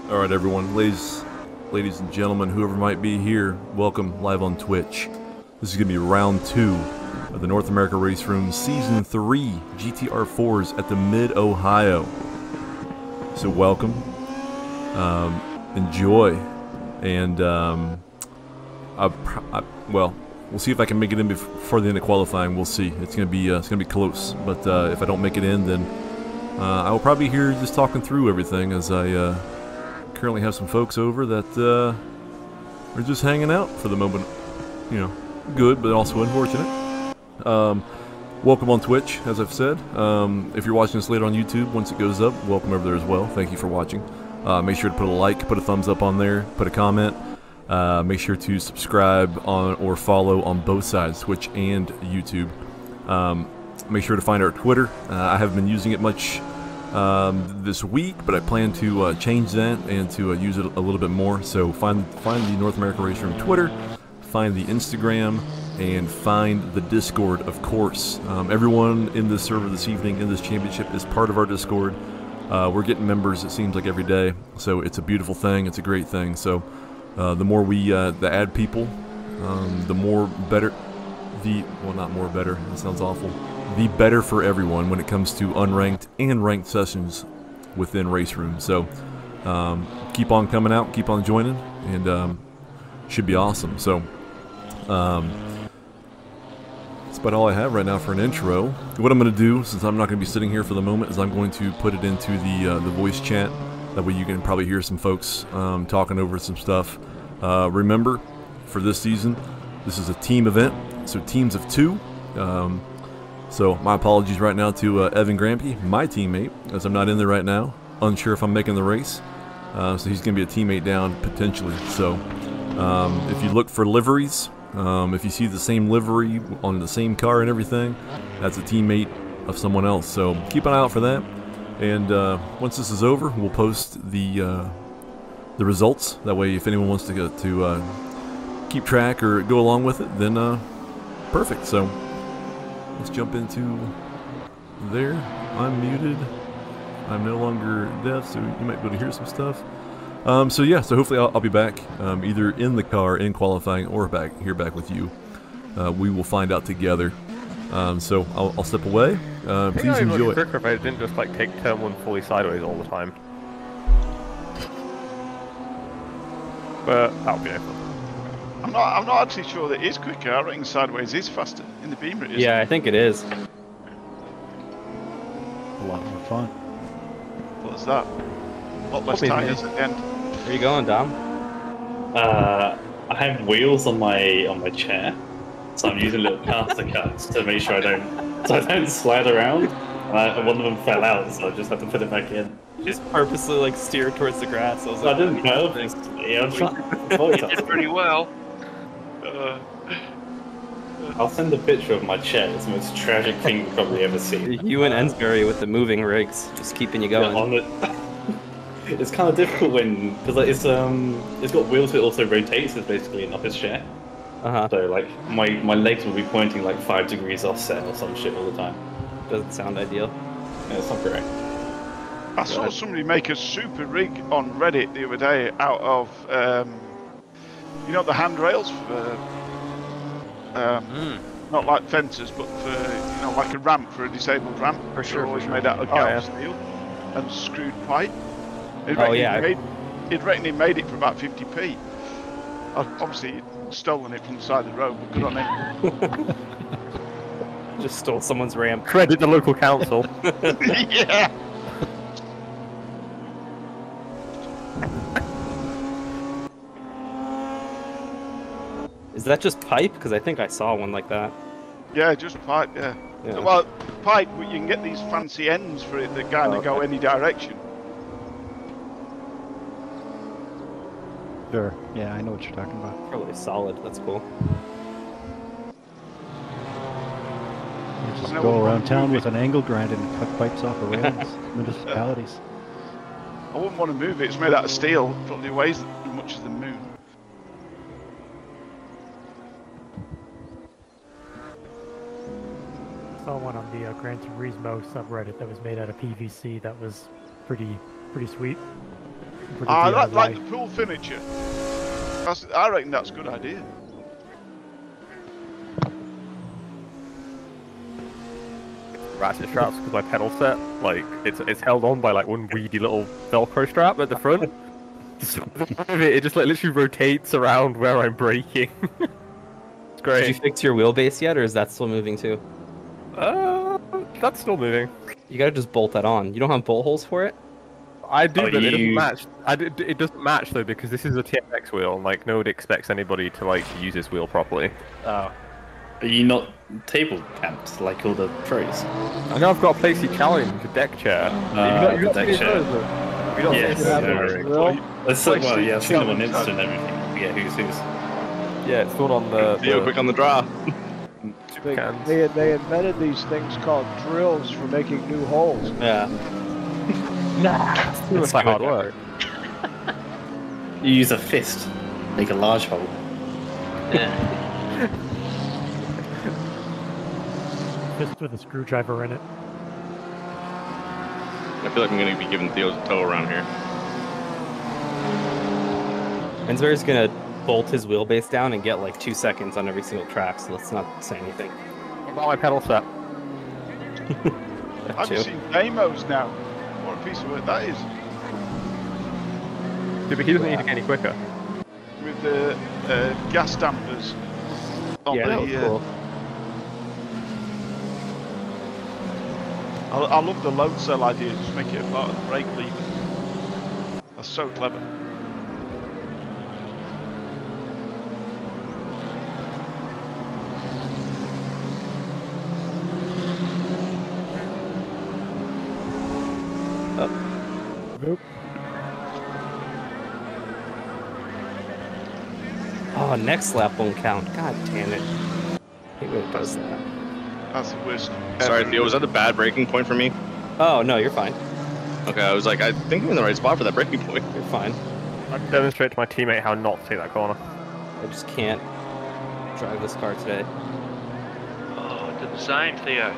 All right, everyone, ladies and gentlemen, whoever might be here, welcome live on Twitch. This is going to be round 2 of the North America Raceroom Season 3 GTR4s at the Mid-Ohio. So welcome, enjoy, and well, we'll see if I can make it in before the end of qualifying. We'll see. It's going to be close, but if I don't make it in, then I will probably be here just talking through everything, as I currently have some folks over that are just hanging out for the moment. You know, good, but also unfortunate. Welcome on Twitch, as I've said. If you're watching this later on YouTube, once it goes up, welcome over there as well. Thank you for watching. Make sure to put a like, put a thumbs up on there, put a comment. Make sure to subscribe on or follow on both sides, Twitch and YouTube. Make sure to find our Twitter. I haven't been using it much this week, but I plan to change that and to use it a little bit more. So find the North America Raceroom Twitter, find the Instagram, and find the Discord, of course. Everyone in this server this evening, in this championship, is part of our Discord. We're getting members, it seems like, every day, so it's a beautiful thing, it's a great thing. So the more we add people, the more better, well, not more better, that sounds awful, the better for everyone when it comes to unranked and ranked sessions within Raceroom. So keep on coming out, keep on joining, and should be awesome. So that's about all I have right now for an intro. What I'm going to do, since I'm not going to be sitting here for the moment, is I'm going to put it into the voice chat. That way you can probably hear some folks talking over some stuff. Remember, for this season, this is a team event, so teams of 2. So my apologies right now to Evan Grampy, my teammate, as I'm not in there right now. Unsure if I'm making the race. So he's going to be a teammate down, potentially. So if you look for liveries, if you see the same livery on the same car and everything, that's a teammate of someone else. So keep an eye out for that. And once this is over, we'll post the results. That way, if anyone wants to keep track or go along with it, then perfect. So let's jump into there. I'm muted. I'm no longer deaf, so you might be able to hear some stuff. So yeah, so hopefully I'll be back, either in the car in qualifying or back with you. We will find out together. So I'll step away. Please enjoy. Quicker if I didn't just like take turn 1 fully sideways all the time. But that'll be it. I'm not actually sure that it is quicker. I reckon sideways is faster. In the Beamer it is. Yeah, I think it is. A lot more fun. What's that? A lot less tires at the end. Where you going, Dom? I have wheels on my chair, so I'm using little caster cuts to make sure I don't slide around. And one of them fell out, so I just have to put it back in. Just purposely like steer towards the grass. I didn't purposely. I'm trying. You did pretty well. I'll send a picture of my chair. It's the most tragic thing you've probably ever seen. You and Ensbury with the moving rigs, just keeping you going. Yeah, it's kind of difficult because like, it's got wheels that also rotates. It's basically an office chair. So like my legs will be pointing like 5 degrees offset or some shit all the time. Doesn't sound ideal. Yeah, it's not correct. I saw somebody make a super rig on Reddit the other day out of you know, the handrails for not like fences, but for, you know, like a ramp for a disabled ramp. For sure. They're always made out of galv steel and screwed pipe. It reckon he made it for about 50p. Obviously he'd stolen it from the side of the road, but good on him. Just stole someone's ramp. Credit the local council. Yeah. Is that just pipe? Because I think I saw one like that. Yeah, just pipe, yeah. Well, pipe, you can get these fancy ends for it that kind of go any direction. Sure. Yeah, I know what you're talking about. Probably solid. That's cool. You just go around town with an angle grinder and cut pipes off of rails, municipalities. I wouldn't want to move it. It's made out of steel. Probably weighs as much as the moon. Saw one on the Gran Turismo subreddit that was made out of PVC. That was pretty sweet. for the I DIY. like the pool furniture. I reckon that's a good idea. Ratchet straps because my pedal set, like, it's held on by like one weedy little Velcro strap at the front. So it just like literally rotates around where I'm braking. It's great. Did you fix your wheelbase yet, or is that still moving too? That's still moving. You gotta just bolt that on. You don't have bolt holes for it? I do, but it doesn't match. It doesn't match though because this is a TMX wheel, and like nobody expects anybody to like use this wheel properly. Oh. Are you not table camped like all the pros? I know I've got a Placey Challenge, a deck chair. The deck chair. Yes. Well, yeah, I've seen them on Insta and everything. Yeah, who's? Yeah, it's the one on the... Theo, quick on the draw. They invented these things called drills for making new holes. Yeah. It's like hard work. You use a fist, make a large hole. Fist with a screwdriver in it. I feel like I'm going to be giving Theo a tow around here. Ensver's gonna bolt his wheelbase down and get like 2 seconds on every single track, so let's not say anything. What about my pedal set? I've just seen demos now. What a piece of work that is. Dude, but he doesn't need to get any quicker. With the gas dampers. On Yeah, that was cool. I love the load cell idea, just make it a part of the brake lever. That's so clever. Nope. Oh, next lap won't count. God damn it. I hate when it does that. That's the worst. Sorry, Theo, was that a bad breaking point for me? Oh, no, you're fine. Okay, I was like, I think I'm in the right spot for that breaking point. You're fine. I can demonstrate to my teammate how not to take that corner. I just can't drive this car today. Oh, I did the same, Theo.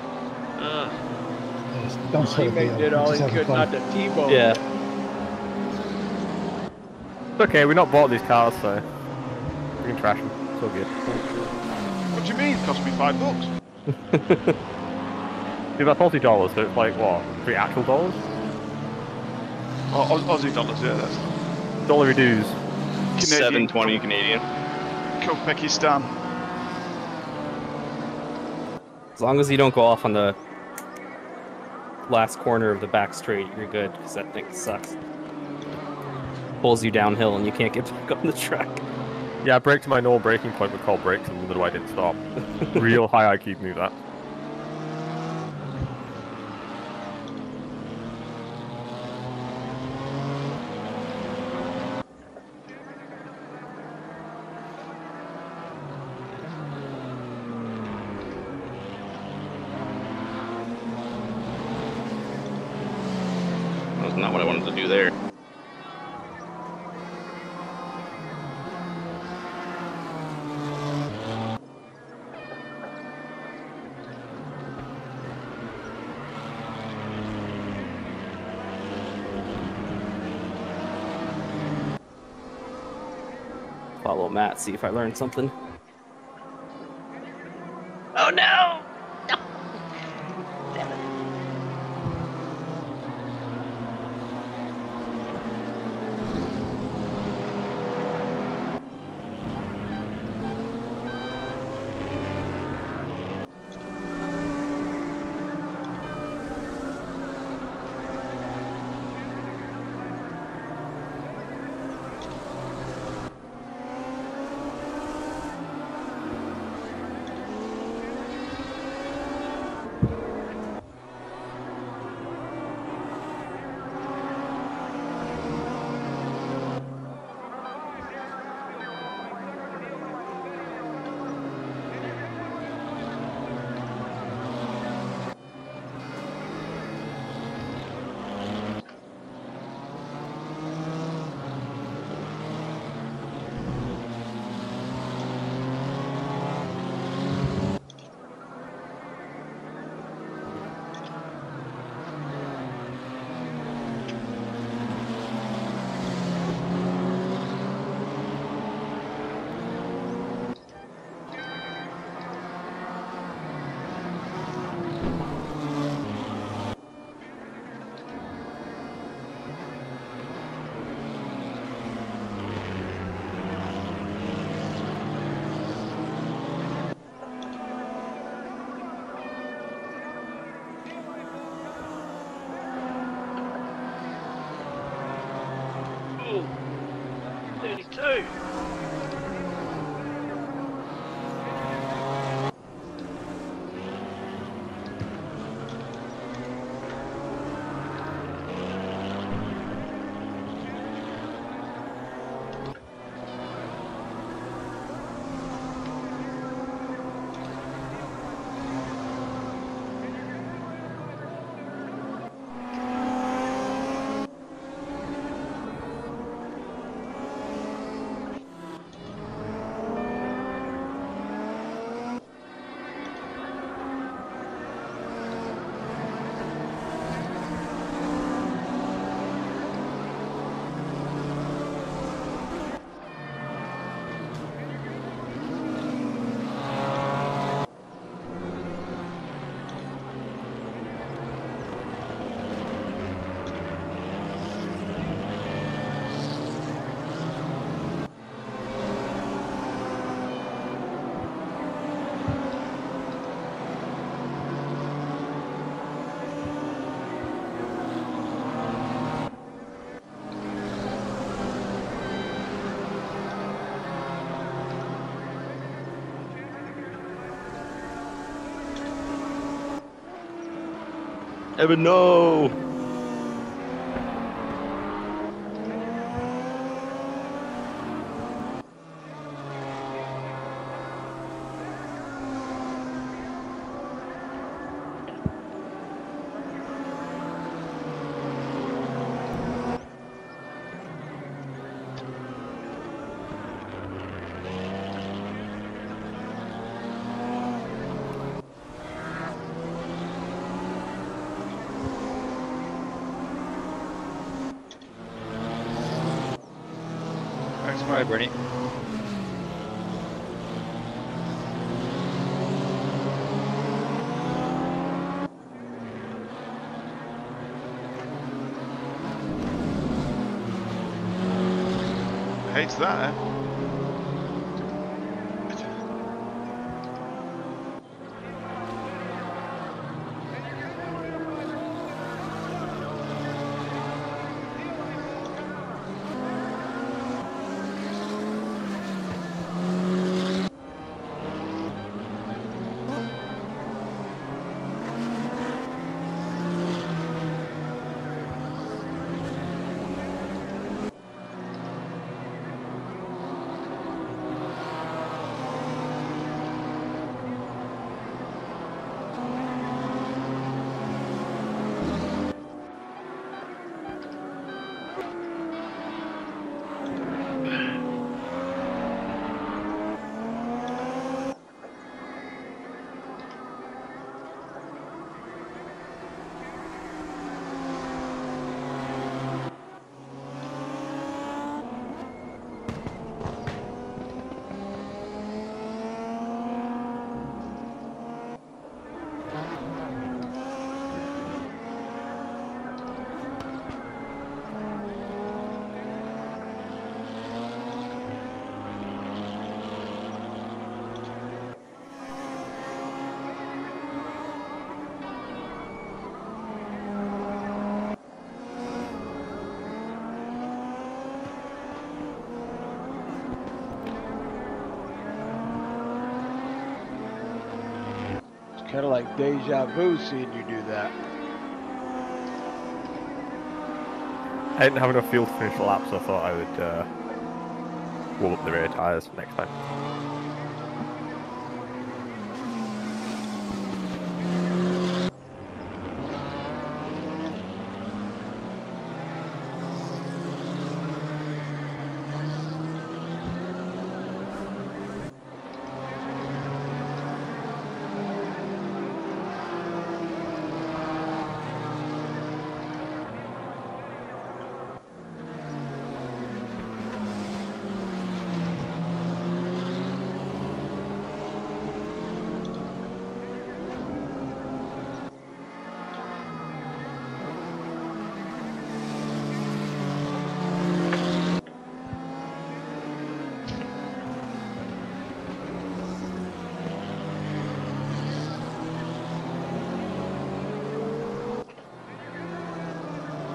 Don't say teammate did all he could not to T-bone. Yeah. It's okay, we're not bought these cars, so we can trash them. It's all good. What do you mean? It cost me $5. Dude, that's $40, so it's like, what, $3 actual dollars? Oh, Aussie dollars, yeah, that's Dollar dues. $7.20 Canadian. Uzbekistan. As long as you don't go off on the last corner of the back straight, you're good, because that thing sucks. Pulls you downhill and you can't get back on the track. Yeah, I braked to my normal braking point with cold brakes, and wondered why I didn't stop. Real high IQ knew that. That was not what I wanted to do there. Follow Matt, see if I learned something. Oh no! too. Evan, no! Thanks, All right, mate. Bernie. Hates that, eh? Kind of like deja vu seeing you do that. I didn't have enough fuel to finish the lap, so I thought I would warm up the rear tyres for next time.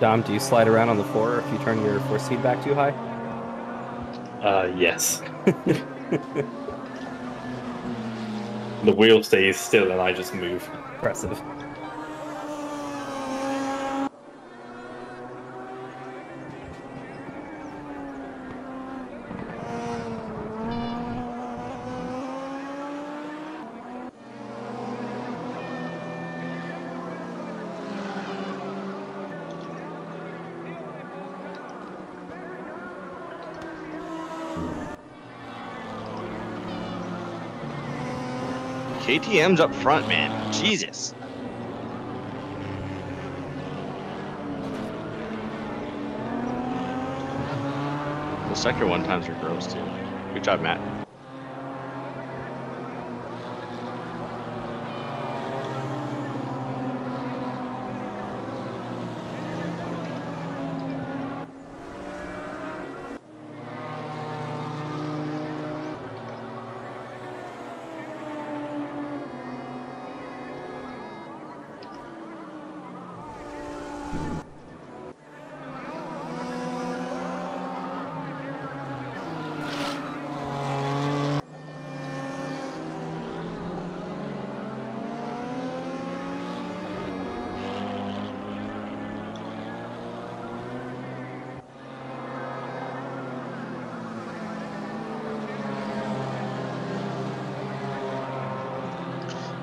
Dom, do you slide around on the floor if you turn your force feed back too high? Yes. The wheel stays still and I just move. Impressive. KTM's up front, man. Jesus. The sector 1 times are gross too. Good job, Matt.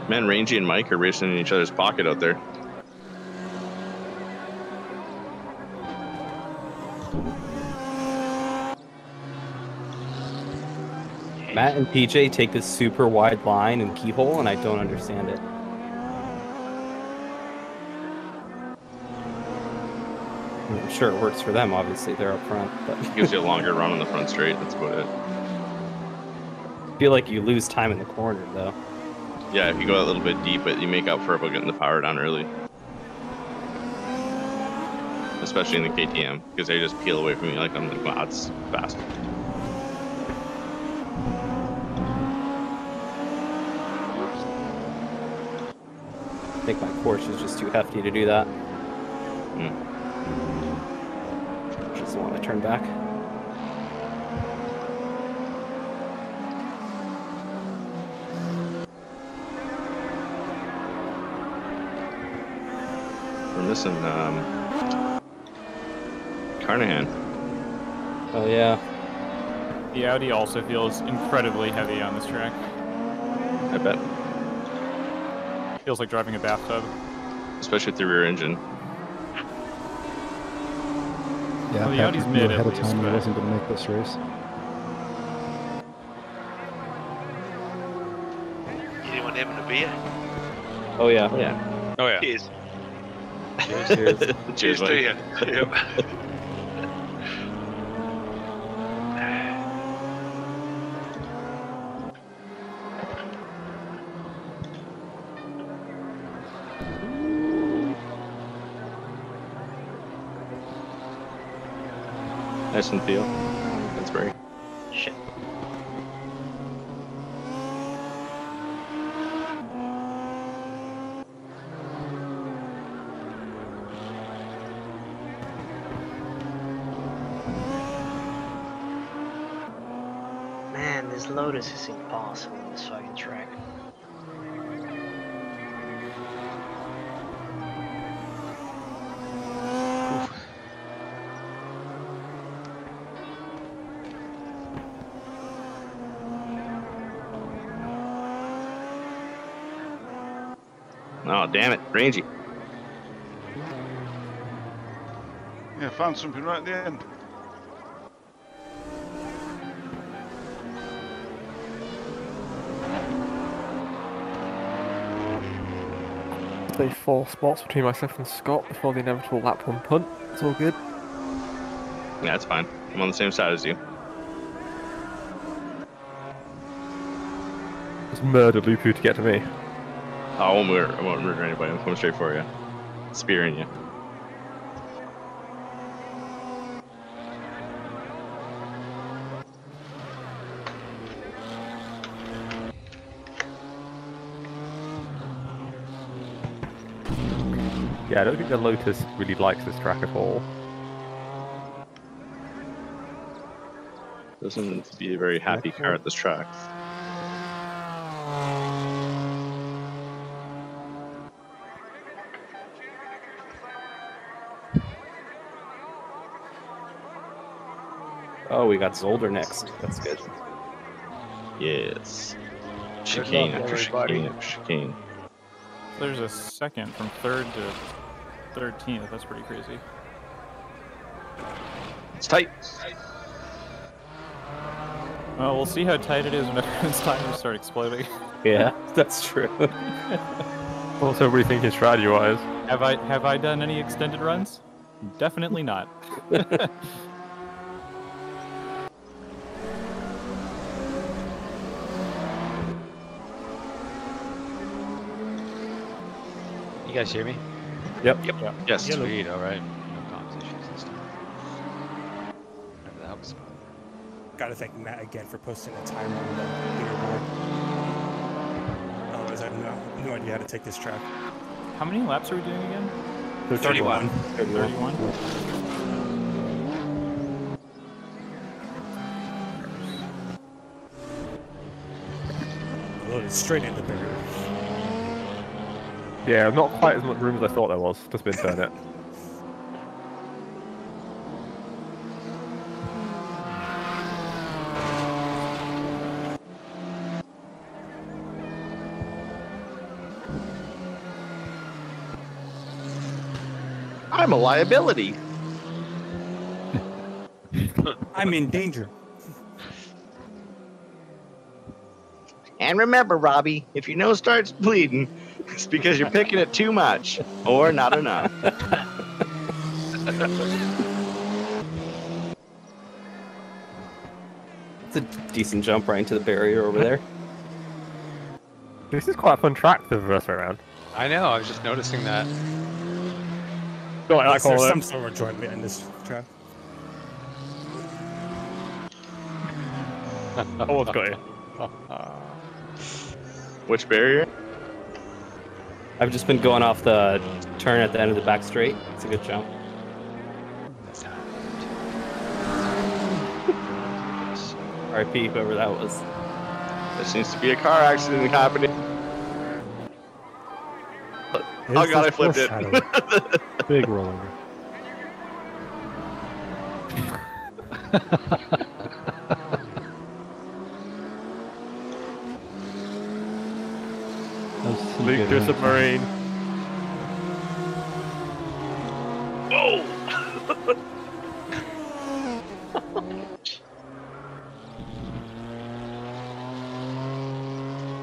Man, Rangy and Mike are racing in each other's pocket out there. Matt and PJ take this super wide line and keyhole, and I don't understand it. I'm sure it works for them, obviously, they're up front. But It gives you a longer run on the front straight, that's about it. I feel like you lose time in the corner, though. Yeah, if you go a little bit deep, but you make up for it by getting the power down early. Especially in the KTM, because they just peel away from you like I'm like, wow, it's fast. I think my Porsche is just too hefty to do that. Just want to turn back. We're missing Carnahan. Oh yeah. The Audi also feels incredibly heavy on this track. I bet. Feels like driving a bathtub. Especially with the rear engine. Yeah, Well, the Pat Audi's knew mid ahead at of least, time he but- wasn't going to make this race. Anyone having a beer? Oh yeah. Oh yeah. Oh yeah. Cheers. Cheers. Cheers to Mike. you. Yep. Nice and feel. That's very. Shit. Man, this Lotus is impossible on this fucking track. Oh, damn it. Rangy. Yeah, found something right at the end. Say 4 spots between myself and Scott before the inevitable lap 1 punt. It's all good. Yeah, it's fine. I'm on the same side as you. Just murder Lupu to get to me. Oh, I won't murder anybody. I'm coming straight for you. Spearing you. Yeah, I don't think the Lotus really likes this track at all. Doesn't seem to be a very happy car at this track. Oh, we got Zolder next. That's good. Yes. Chicane luck, after everybody. chicane after chicane. There's a second from 3rd to 13th. That's pretty crazy. It's tight. Well, we'll see how tight it is when everyone's timers start exploding. Yeah, that's true. What's everybody thinking strategy-wise? Have I done any extended runs? Definitely not. You guys hear me? Yep. Yes. Sweet, alright. No comms issues this time. That helps. Gotta thank Matt again for posting a timer on the leaderboard. Otherwise, I have no idea how to take this track. How many laps are we doing again? 31. 31? Loaded straight into barrier. Yeah, not quite as much room as I thought there was. Just been turn it. I'm a liability. I'm in danger. And remember, Robbie, if your nose starts bleeding, it's because you're picking it too much or not enough. It's a decent jump right into the barrier over there. This is quite a fun track to reverse around. I know, I was just noticing that. Don't like There's all some that. sort of enjoyment in this track. Oh, I've got you. Which barrier? I've just been going off the turn at the end of the back straight. It's a good jump. RIP, whoever that was. There seems to be a car accident happening. Oh god, I flipped it. Big rollover. Luke to submarine. Whoa!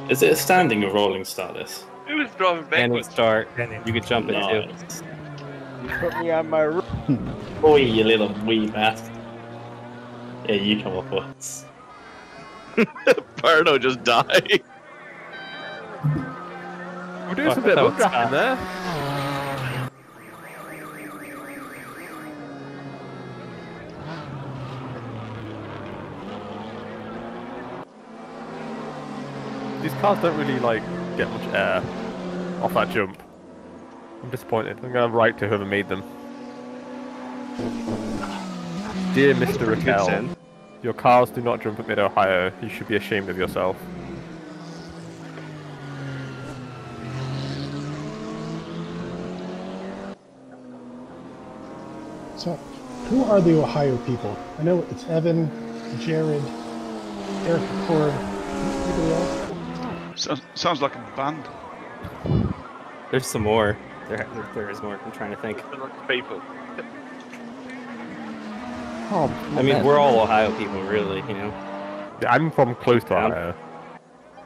Is it a standing or rolling start this? Who was driving Standing backwards? start. You could jump it too. Nice. You put me on my roof. Oh, you little wee bastard. Yeah, you come off once. Pardo just died. We're doing some bit of updrafting there. These cars don't really like get much air off that jump. I'm disappointed. I'm gonna write to whoever made them. Dear Mr. Raquel, your cars do not jump at mid-Ohio. You should be ashamed of yourself. So, who are the Ohio people? I know it's Evan, Jared, Eric Cord, anybody else? Sounds like a band. There's some more. There is more. I'm trying to think. People. Oh, I mean, we're all Ohio people, really, you know. Yeah, I'm from close to Ohio.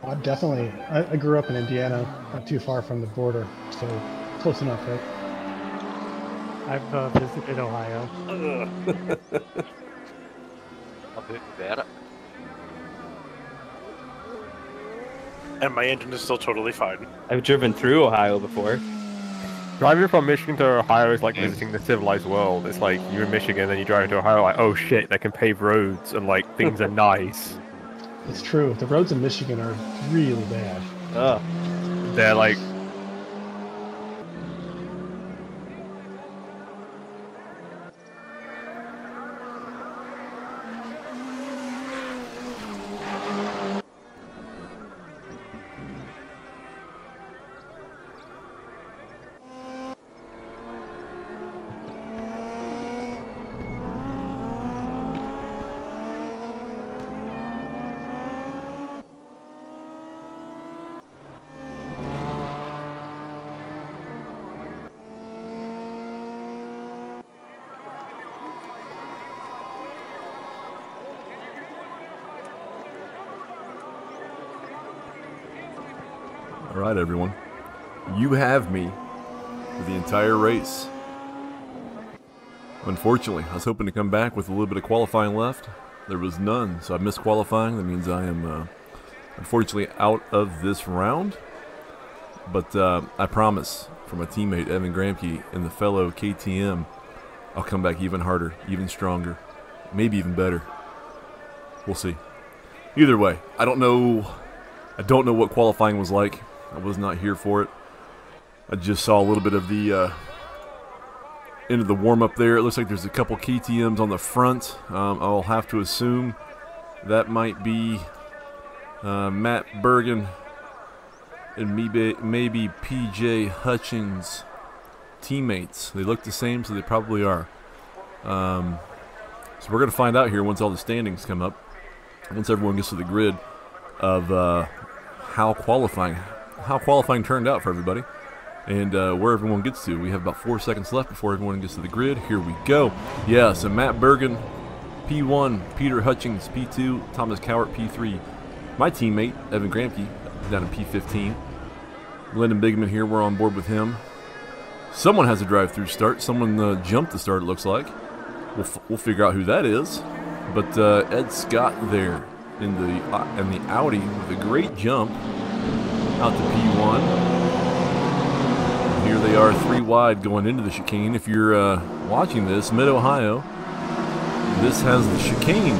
I definitely. I grew up in Indiana, not too far from the border, so close enough, right? I've visited Ohio. I've heard about it. And my engine is still totally fine. I've driven through Ohio before. Driving from Michigan to Ohio is like visiting the civilized world. It's like you're in Michigan, then you drive into Ohio, like, oh shit, they can pave roads and like things are nice. It's true. The roads in Michigan are really bad. Oh. They're like. Alright, everyone. You have me for the entire race. Unfortunately, I was hoping to come back with a little bit of qualifying left. There was none, so I missed qualifying. That means I am unfortunately out of this round. But I promise, for my teammate Evan Gramke and the fellow KTM, I'll come back even harder, even stronger, maybe even better. We'll see. Either way, I don't know what qualifying was like. I was not here for it. I just saw a little bit of the end of the warm-up there. It looks like there's a couple KTMs on the front. I'll have to assume that might be Matt Bergen and maybe PJ Hutchins' teammates. They look the same, so they probably are. So we're going to find out here once all the standings come up, once everyone gets to the grid, of how qualifying turned out for everybody, and where everyone gets to. We have about 4 seconds left before everyone gets to the grid. Here we go. Yeah, so Matt Bergen, P1, Peter Hutchings, P2, Thomas Cowart, P3. My teammate, Evan Gramke, down in P15. Lyndon Bigman here, we're on board with him. Someone has a drive-through start. Someone jumped the start, it looks like. We'll figure out who that is. But Ed Scott there in the Audi with a great jump out to P1. And here they are 3 wide going into the chicane. If you're watching this, Mid-Ohio, this has the chicane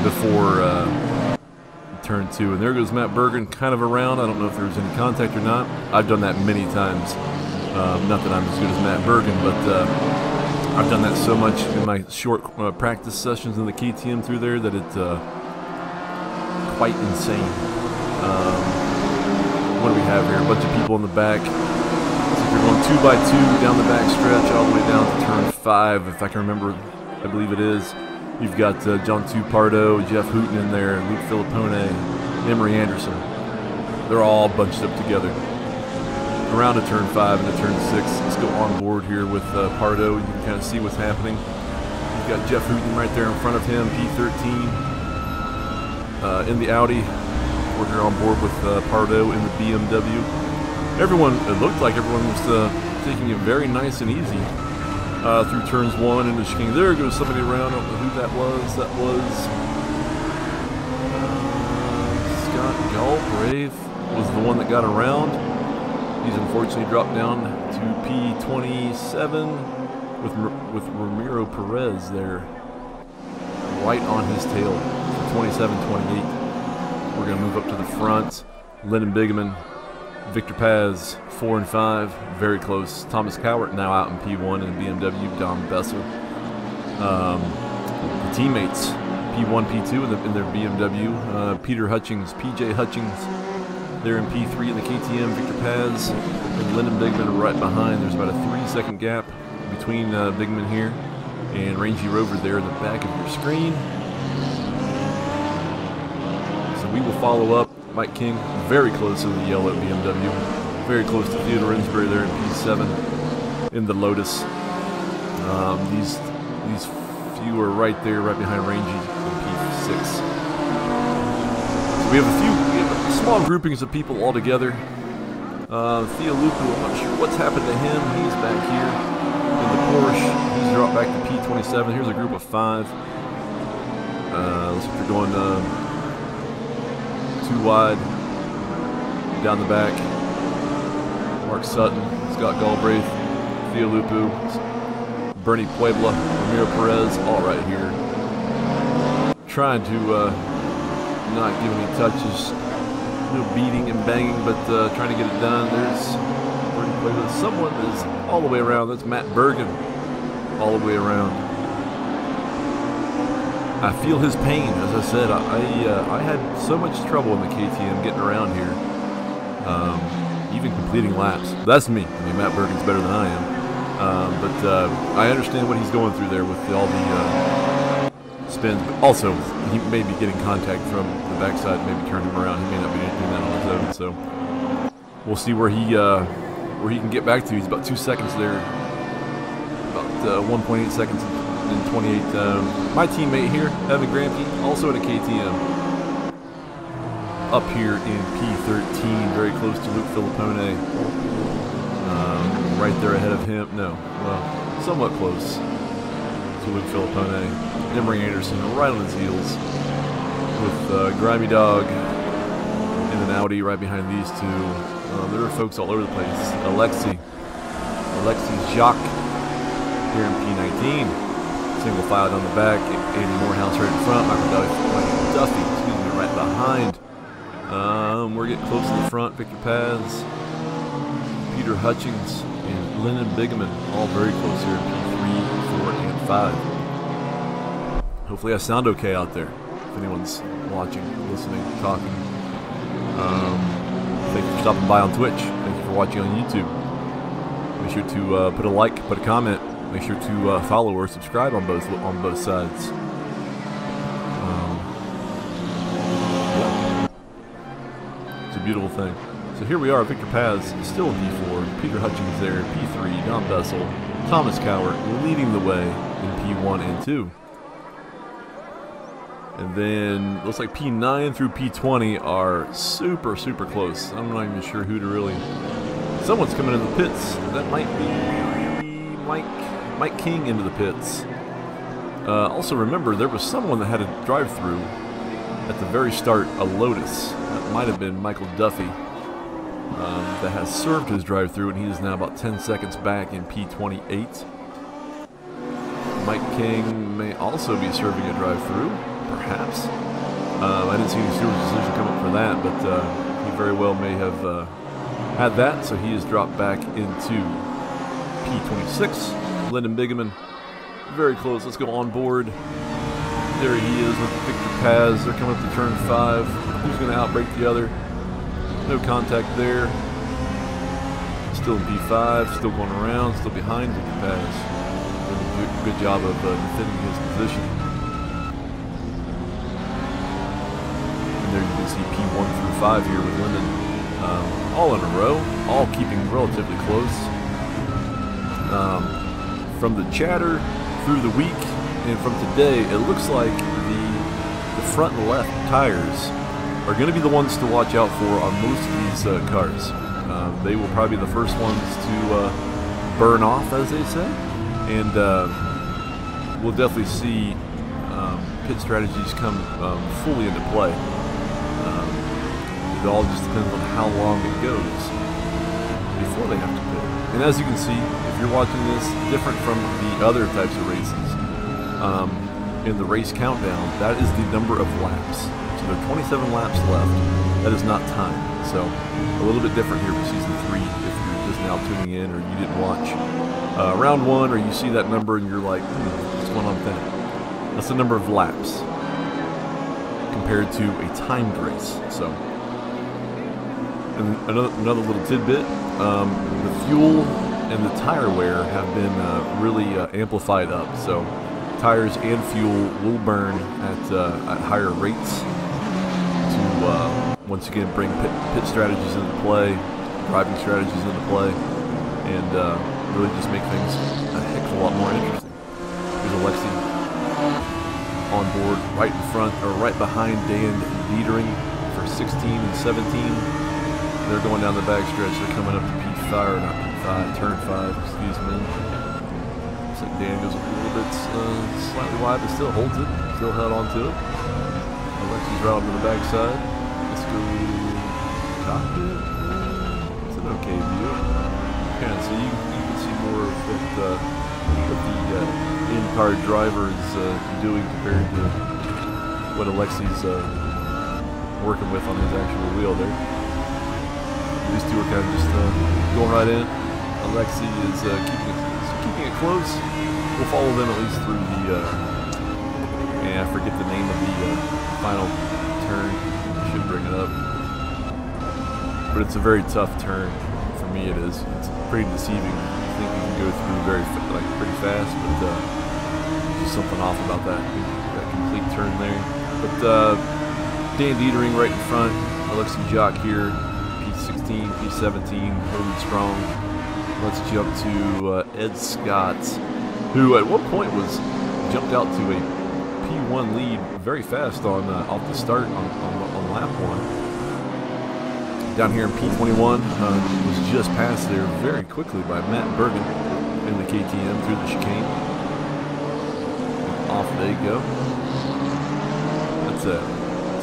before turn 2. And there goes Matt Bergen kind of around. I don't know if there was any contact or not. I've done that many times. Not that I'm as good as Matt Bergen, but I've done that so much in my short practice sessions in the KTM through there that it's quite insane. What do we have here? A bunch of people in the back. So if you're going 2 by 2 down the back stretch all the way down to turn 5, if I can remember, I believe it is. You've got John Tupardo, Jeff Hooten in there, Luke Filippone, Emery Anderson. They're all bunched up together. Around to turn 5 and to turn 6. Let's go on board here with Pardo. You can kind of see what's happening. You've got Jeff Hooten right there in front of him, P13 in the Audi. We're here on board with Pardo in the BMW. Everyone, it looked like everyone was taking it very nice and easy through turns 1 into chicane. There goes somebody around. I don't know who that was. That was Scott Galbraith was the one that got around. He's unfortunately dropped down to P27 with Ramiro Perez there, right on his tail for 27-28. We're going to move up to the front. Lyndon Bigman, Victor Paz, 4 and 5, very close. Thomas Cowart now out in P1 in BMW. Dom Bessel. The teammates, P1, P2 in their BMW. Peter Hutchings, PJ Hutchings. They're in P3 in the KTM, Victor Paz, and Lyndon Bigman right behind. There's about a 3-second gap between Bigman here and Rangy Rover there in the back of your screen. So we will follow up. Mike King, very close in the yellow BMW. Very close to Theodore Insbury there in P7 in the Lotus. These few are right there, right behind Rangy in P6. So we have a small groupings of people all together. Theo Lupu, I'm not sure what's happened to him. He's back here in the Porsche. He's dropped back to P27. Here's a group of 5. Looks like they're going 2 wide down the back. Mark Sutton, Scott Galbraith, Theo Lupu, Bernie Puebla, Ramiro Perez, all right here. Trying to not give any touches. No beating and banging, but trying to get it done. There's Bernie Puebla. Someone is all the way around. That's Matt Bergen, all the way around. I feel his pain. As I said, I had so much trouble in the KTM getting around here, even completing laps. That's me. I mean, Matt Bergen's better than I am, but I understand what he's going through there with all the spins. But also, he may be getting contact from the backside, maybe turn him around. He may not be doing that on his own. So we'll see where he can get back to. He's about 2 seconds there, about 1.8 seconds. 28. My teammate here, Evan Gramke, also in a KTM. up here in P13, very close to Luke Filippone. Right there ahead of him. No, well, somewhat close to Luke Filippone. Emery Anderson right on his heels with Grimy Dog in an Audi right behind these two. There are folks all over the place. Alexi Jacques here in P19. Single file down the back. Andy Morehouse right in front. Michael Duffy, excuse me, right behind. We're getting close to the front. Victor Paz, Peter Hutchings, and Lyndon Bigeman, all very close here in P3, 4, and 5. Hopefully I sound okay out there, if anyone's watching, listening, talking. Thank you for stopping by on Twitch. Thank you for watching on YouTube. Make sure to put a like, put a comment. Make sure to follow or subscribe on both sides. Yeah. It's a beautiful thing. So here we are, Victor Paz still in P4, Peter Hutchings there in P3, Don Bessel, Thomas Cowart leading the way in P1 and 2. And then looks like P9 through P20 are super, super close. I'm not even sure who to really... Someone's coming in the pits. That might be Mike King into the pits. Also remember, there was someone that had a drive-through at the very start, a Lotus. That might have been Michael Duffy. That has served his drive-through, and he is now about 10 seconds back in P28. Mike King may also be serving a drive-through, perhaps. I didn't see any steward's decision come up for that, but he very well may have had that, so he has dropped back into P26. Lyndon Bigeman, very close. Let's go on board. There he is with Victor Paz. They're coming up to turn 5. Who's going to outbrake the other? No contact there. Still in P5, still going around, still behind Victor Paz. Doing a good job of defending his position. And there you can see P1 through 5 here with Lyndon. All in a row, all keeping relatively close. From the chatter through the week and from today, it looks like the front and left tires are going to be the ones to watch out for on most of these cars. They will probably be the first ones to burn off, as they say, and we'll definitely see pit strategies come fully into play. It all just depends on how long it goes before they have to pit. And as you can see, if you're watching this, different from the other types of races, in the race countdown, that is the number of laps. So there are 27 laps left. That is not time. So a little bit different here for Season 3 if you're just now tuning in or you didn't watch Round 1 or you see that number and you're like, what's going on with that? That's the number of laps compared to a timed race. So, and another little tidbit, the fuel and the tire wear have been really amplified up. So tires and fuel will burn at higher rates to once again bring pit strategies into play, driving strategies into play, and really just make things a heck of a lot more interesting. There's Alexi on board right in front, or right behind Dan Dietering for 16 and 17. They're going down the back stretch. They're coming up to P5, or not P5, turn 5, excuse me. Looks like Dan goes a little bit slightly wide, but still holds it, still held on to it. Alexi's right on to the backside. Let's go cockpit. It's an okay view. Yeah, so you can see more of what the in-car driver is doing compared to what Alexi's working with on his actual wheel there. These two are kind of just going right in. Alexi is keeping it close. We'll follow them at least through the, I forget the name of the final turn. I should bring it up. But it's a very tough turn. For me it is. It's pretty deceiving. You think you can go through pretty fast, but there's just something off about that complete turn there. But Dan Dietering right in front. Alexi Jacques here. P16, P17, holding strong. Let's jump to Ed Scott, who at one point jumped out to a P1 lead very fast on off the start on lap 1. Down here in P21, was just passed there very quickly by Matt Bergen in the KTM through the chicane. Off they go. That's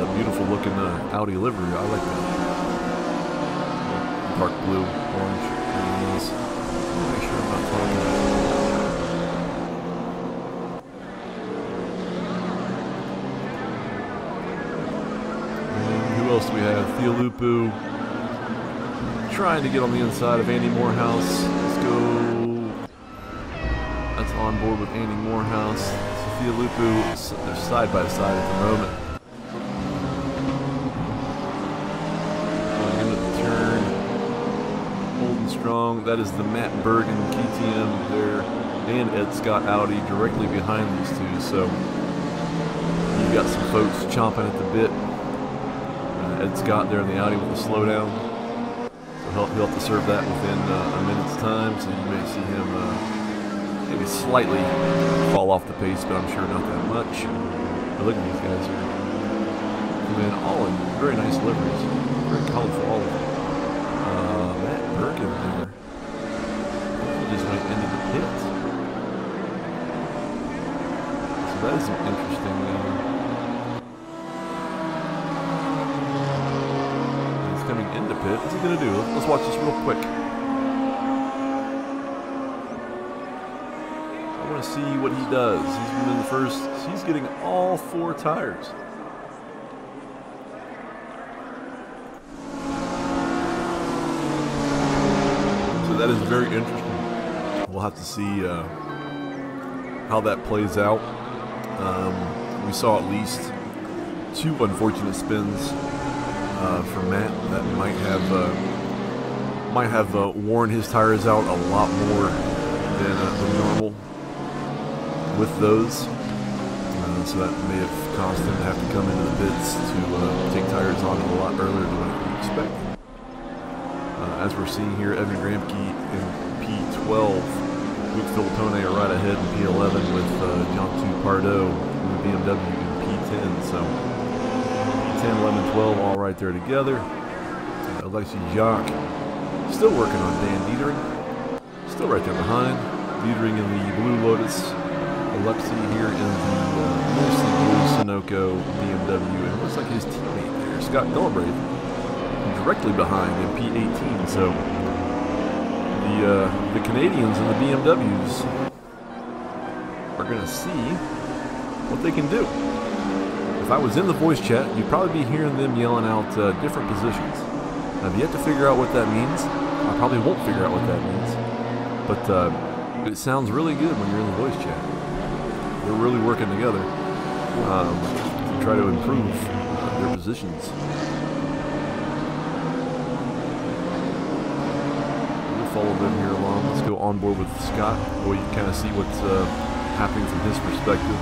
a beautiful looking Audi livery. I like that. Dark blue, orange, green wheels. Make sure I'm not talking about it. Who else do we have? Theolupu trying to get on the inside of Andy Morehouse. Let's go. That's on board with Andy Morehouse. So Theolupu, they're side by side at the moment. Going into the turn. Holding strong. That is the Matt Bergen KTM there and Ed Scott Audi directly behind these two. So you've got some folks chomping at the bit. Ed Scott there in the Audi with the slowdown. So he'll have to serve that within a minute's time. So you may see him maybe slightly fall off the pace, but I'm sure not that much. But look at these guys here. I mean, all in very nice liveries. Very colorful, all of them. Matt Bergen there. He just went into the pit. So that is some interesting. Coming into pit. What's he going to do? Let's watch this real quick. I want to see what he does. He's been in the first. He's getting all 4 tires. So that is very interesting. We'll have to see how that plays out. We saw at least 2 unfortunate spins for Matt that might have worn his tires out a lot more than normal with those. So that may have caused him to have to come into the pits to take tires on a lot earlier than what we expect. As we're seeing here, Evan Gramke in P12, Luke Filippone are right ahead in P11 with John 2 Pardo in the BMW in P10. So 10, 11, 12, all right there together. Alexi Jacques still working on Dan Dietering. Still right there behind. Dietering in the Blue Lotus. Alexi here in the mostly blue Sunoco BMW. And it looks like his teammate there, Scott Galbraith, directly behind in P18. So the Canadians and the BMWs are going to see what they can do. If I was in the voice chat, you'd probably be hearing them yelling out different positions. I've yet to figure out what that means. I probably won't figure out what that means. But it sounds really good when you're in the voice chat. They're really working together to try to improve their positions. We'll follow them here along. Let's go on board with Scott. Boy, you can kind of see what's happening from his perspective.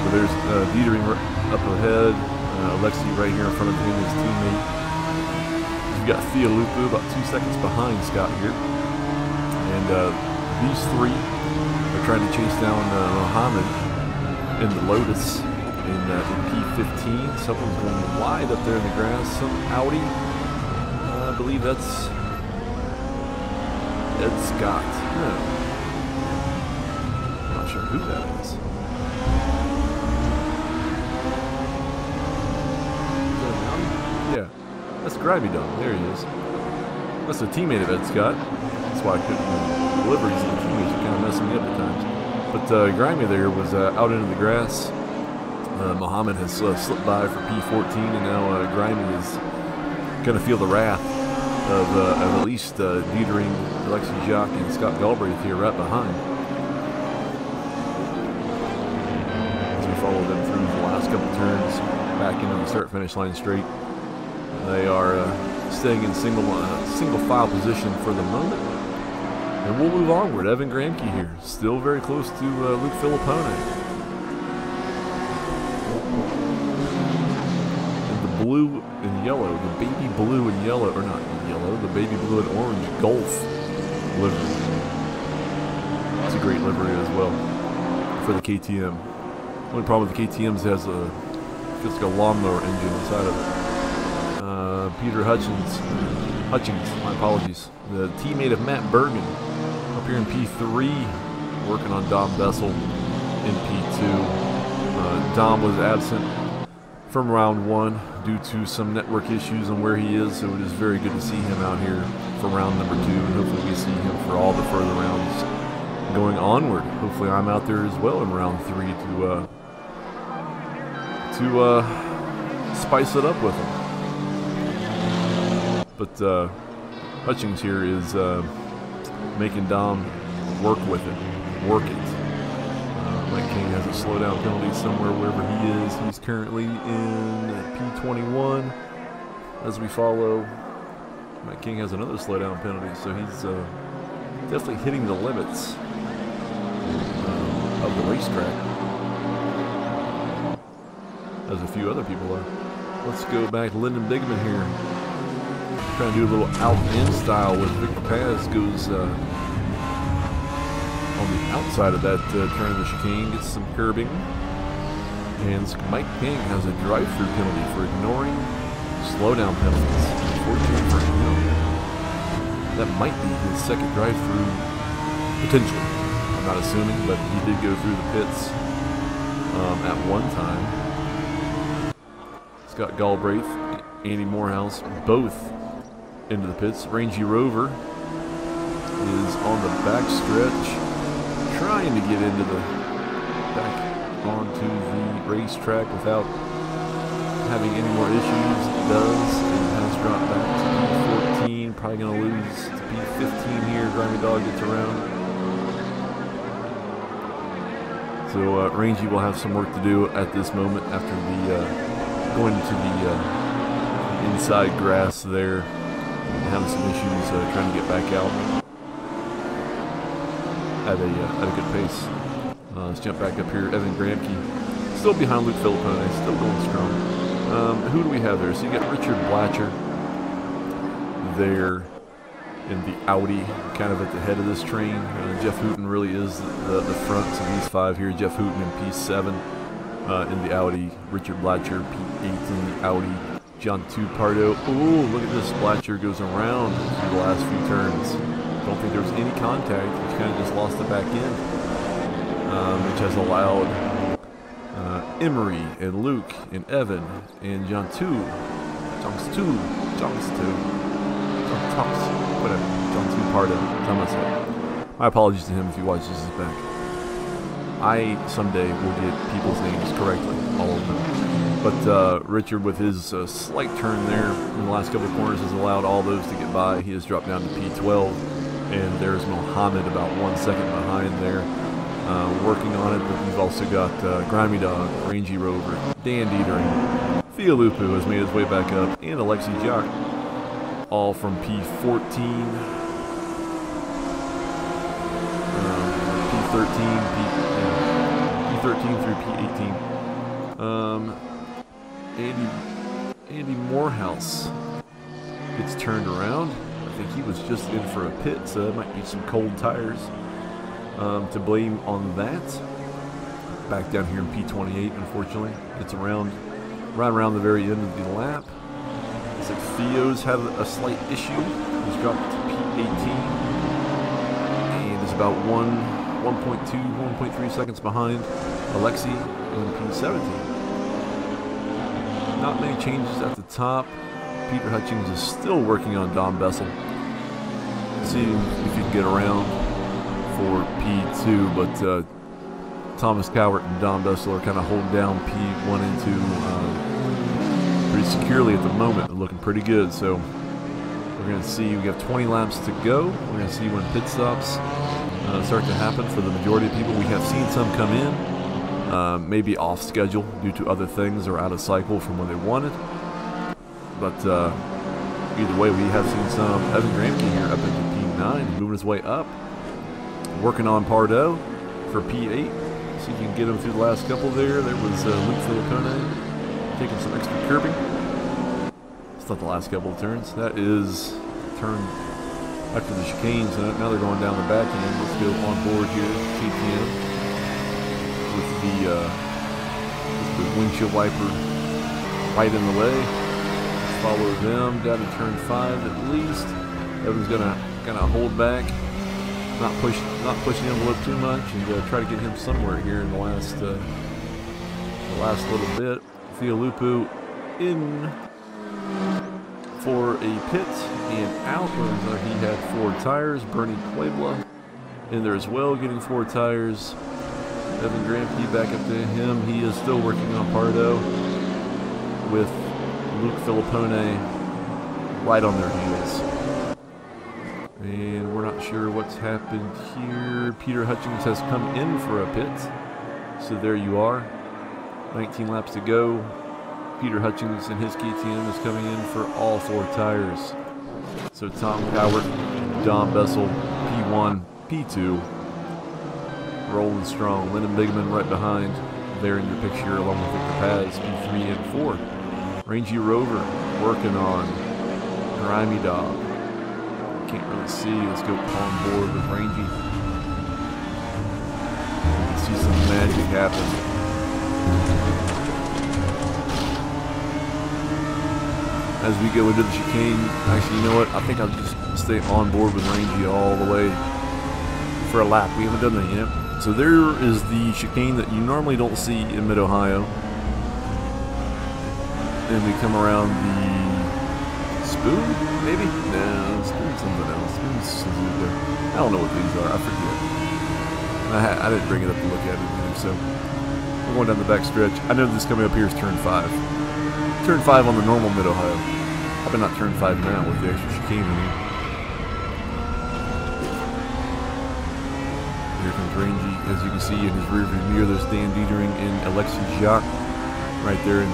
So there's Dietering up ahead, Alexi right here in front of him, his teammate. You've got Theolupu about 2 seconds behind Scott here. And these 3 are trying to chase down Mohammed in the Lotus in P15. Someone's going wide up there in the grass. Some Audi. I believe that's Ed Scott. No. I'm not sure who that is. Yeah, that's Grimy Dome. There he is. That's a teammate of Ed Scott. That's why I couldn't. Deliveries of the teammates are kind of messing me up at times. But Grimy there was out into the grass. Mohammed has slipped by for P14, and now Grimy is going to feel the wrath of at least Dietering, Alexi Jacques, and Scott Galbraith here right behind. As we follow them through the last couple turns, back into the start-finish line straight. They are staying in single file position for the moment. And we'll move onward. Evan Gramke here, still very close to Luke Filippone. And the blue and yellow, the baby blue and yellow, or not yellow, the baby blue and orange Golf livery. It's a great livery as well for the KTM. The only problem with the KTMs has feels like a lawnmower engine inside of it. Peter Hutchins, my apologies, the teammate of Matt Bergen, up here in P3, working on Dom Bessel in P2. Dom was absent from round 1 due to some network issues on where he is, so it is very good to see him out here for round number 2, and hopefully we see him for all the further rounds going onward. Hopefully I'm out there as well in round 3 to spice it up with him. But Hutchings here is making Dom work with it, work it. Mike King has a slowdown penalty somewhere wherever he is. He's currently in P21 as we follow. Mike King has another slowdown penalty, so he's definitely hitting the limits of the racetrack, as a few other people are. Let's go back. Lyndon Bigman here, trying to do a little out and in style with Victor Paz. Goes on the outside of that turn of the chicane, gets some curbing, and Mike King has a drive-through penalty for ignoring slowdown penalties. Unfortunately for him, that might be his second drive-through, potentially. I'm not assuming, but he did go through the pits at one time. Scott Galbraith, Andy Morehouse, both into the pits. Rangy Rover is on the back stretch, trying to get into the back onto the racetrack without having any more issues. It does, and has dropped back to P14. Probably going to lose to P15 here. Grimy Dog gets around. So Rangy will have some work to do at this moment after the going to the inside grass there, and having some issues trying to get back out at a good pace. Let's jump back up here. Evan Gramke, still behind Luke Filippone, still going strong. Who do we have there? So you got Richard Blatcher there in the Audi, kind of at the head of this train. Jeff Hooten really is the front of these 5 here. Jeff Hooten in P7 in the Audi. Richard Blatcher P8 in the Audi. John 2 Pardo. Ooh, look at this. Blatcher goes around through the last few turns. Don't think there was any contact, which kind of just lost the back end, which has allowed Emery and Luke and Evan and John 2, John 2 Pardo. My apologies to him if he watches this back. I someday will get people's names correctly, all of them. But Richard, with his slight turn there in the last couple of corners, has allowed all those to get by. He has dropped down to P12. And there's Mohammed about 1 second behind there, working on it. But we've also got Grimy Dog, Rangy Rover, Dan Dietering, Theo Lupu has made his way back up, and Alexi Jock, all from P14, P13 through P18. Andy Morehouse gets turned around. I think he was just in for a pit, so there might be some cold tires to blame on that. Back down here in P28, unfortunately. Gets around, right around the very end of the lap. Looks like Theo's had a slight issue. He's dropped to P18. And is about 1.3 seconds behind Alexi in P17. Not many changes at the top. Peter Hutchings is still working on Dom Bessel. See if he can get around for P2, but Thomas Cowart and Dom Bessel are kind of holding down P1 and 2 pretty securely at the moment. They're looking pretty good, so we're going to see. We have 20 laps to go. We're going to see when pit stops start to happen for the majority of people. We have seen some come in, maybe off schedule due to other things or out of cycle from when they wanted. But either way, we have seen some. Evan Gramke here up into P9, moving his way up. Working on Pardo for P8. See if you can get him through the last couple there. There was Luke Filippone taking some extra curbing. It's not the last couple of turns. That is turn after the chicane, so now they're going down the back end. Let's go on board here, KTM, with the windshield wiper right in the way. follow them down to turn 5 at least. Evan's gonna kind of hold back, not pushing the envelope too much, and try to get him somewhere here in the last little bit. Theolupu in for a pit and out. He had 4 tires. Bernie Puebla in there as well, getting 4 tires. Evan Gramke back up to him. He is still working on Pardo with Luke Filippone right on their heels. And we're not sure what's happened here. Peter Hutchings has come in for a pit. So there you are. 19 laps to go. Peter Hutchings and his KTM is coming in for all 4 tires. So Tom Cowart, Don Bessel, P1, P2. Rolling strong. Lyndon Bigman right behind. There in your picture along with Victor Paz, P3 and 4. Rangy Rover working on Grimy Dog. Can't really see. Let's go on board with Rangy. You can see some magic happen. As we go into the chicane, actually, you know what? I think I'll just stay on board with Rangy all the way for a lap. We haven't done that yet. So there is the chicane that you normally don't see in Mid-Ohio. And we come around the Spoon, maybe? No, Spoon's something else. Spoon's Suzuka. I don't know what these are. I forget. I didn't bring it up to look at it either, so we're going down the back stretch. I know this coming up here is turn 5. Turn 5 on the normal Mid-Ohio. Probably not turn 5 now with the extra chicane in here. Here comes Rangy. As you can see in his rearview mirror, there's Dan Dietering and Alexis Jacques right there in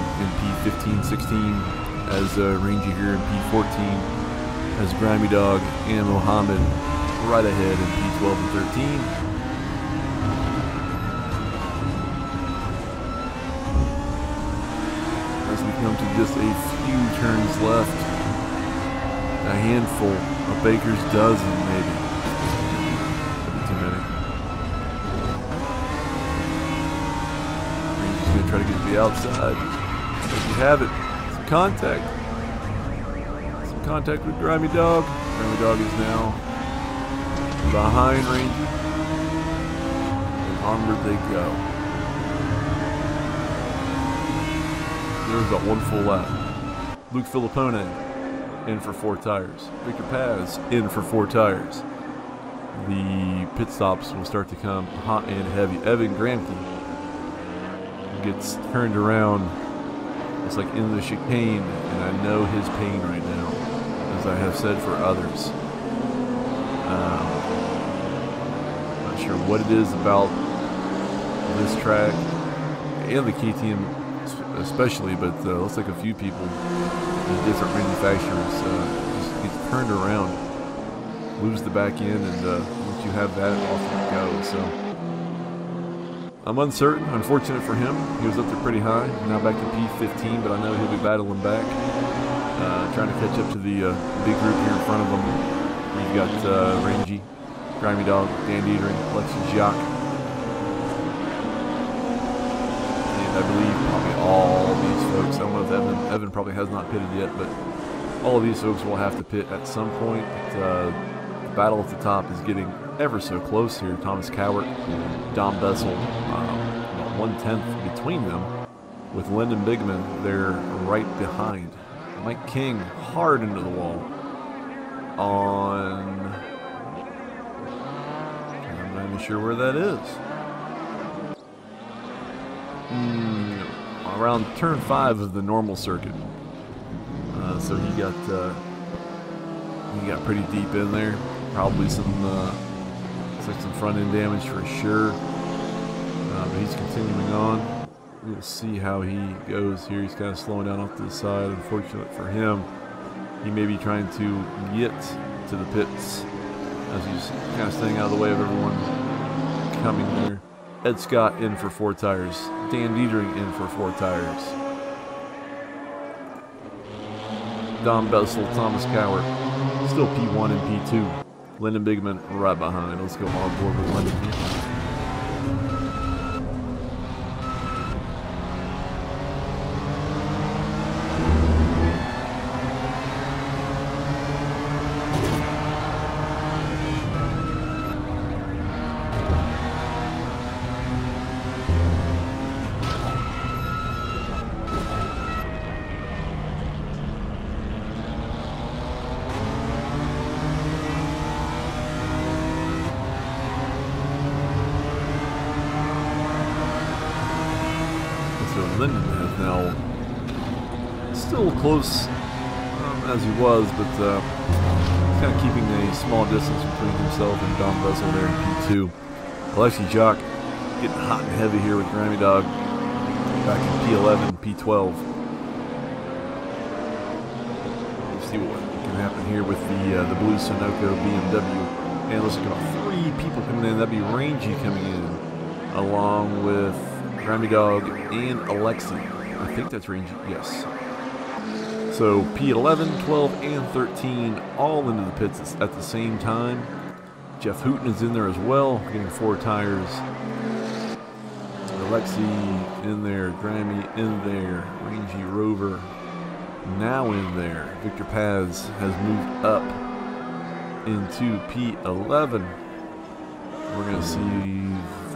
P15, 16. As Rangy here in P14. As Grimy Dog and Mohammed right ahead in P12 and 13. Come to just a few turns left. A handful, a baker's dozen maybe. Maybe too many. Rangy's gonna try to get to the outside. There you have it. Some contact. Some contact with Grimy Dog. Grimy Dog is now behind Rangy. And onward they go. There's about 1 full lap. Luke Filippone in for 4 tires. Victor Paz in for 4 tires. The pit stops will start to come hot and heavy. Evan Gramke gets turned around. It's like in the chicane, and I know his pain right now, as I have said for others. Not sure what it is about this track and the KTM especially, but looks like a few people in different manufacturers just get turned around, lose the back end, and once you have that, off you go. So I'm uncertain. Unfortunate for him. He was up there pretty high. Now back to P15, but I know he'll be battling back, trying to catch up to the big group here in front of him. We've got Rangy, Grimy Dog, Dan Dietering, Alexis Jacques. I believe probably all these folks, I don't know if Evan probably has not pitted yet, but all of these folks will have to pit at some point. But, the battle at the top is getting ever so close here. Thomas Cowart, Dom Bessel, about 1/10 between them, with Lyndon Bigman there right behind. Mike King hard into the wall on, I'm not even sure where that is. Around turn 5 of the normal circuit. So he got pretty deep in there. Probably some looks like some front end damage for sure. But he's continuing on. We'll see how he goes here. He's kind of slowing down off to the side. Unfortunate for him, he may be trying to get to the pits as he's kind of staying out of the way of everyone coming there. Ed Scott in for 4 tires. Dan Dietering in for 4 tires. Don Bessel, Thomas Cowart, still P1 and P2. Lyndon Bigman right behind. Let's go on board with Lyndon here. So Linden has now still close as he was, but he's kind of keeping a small distance between himself and Dom Bessel there in P2. Alexi Jock getting hot and heavy here with Grammy Dog back in P11, P12. Let's see what can happen here with the blue Sunoco BMW. And looks like about 3 people coming in. That'd be Rangy coming in, along with Grammy Dog and Alexi. I think that's Rangy, yes. So P11, 12, and 13 all into the pits at the same time. Jeff Hooten is in there as well, getting 4 tires. Alexi in there, Grammy in there, Rangy Rover now in there. Victor Paz has moved up into P11. We're going to see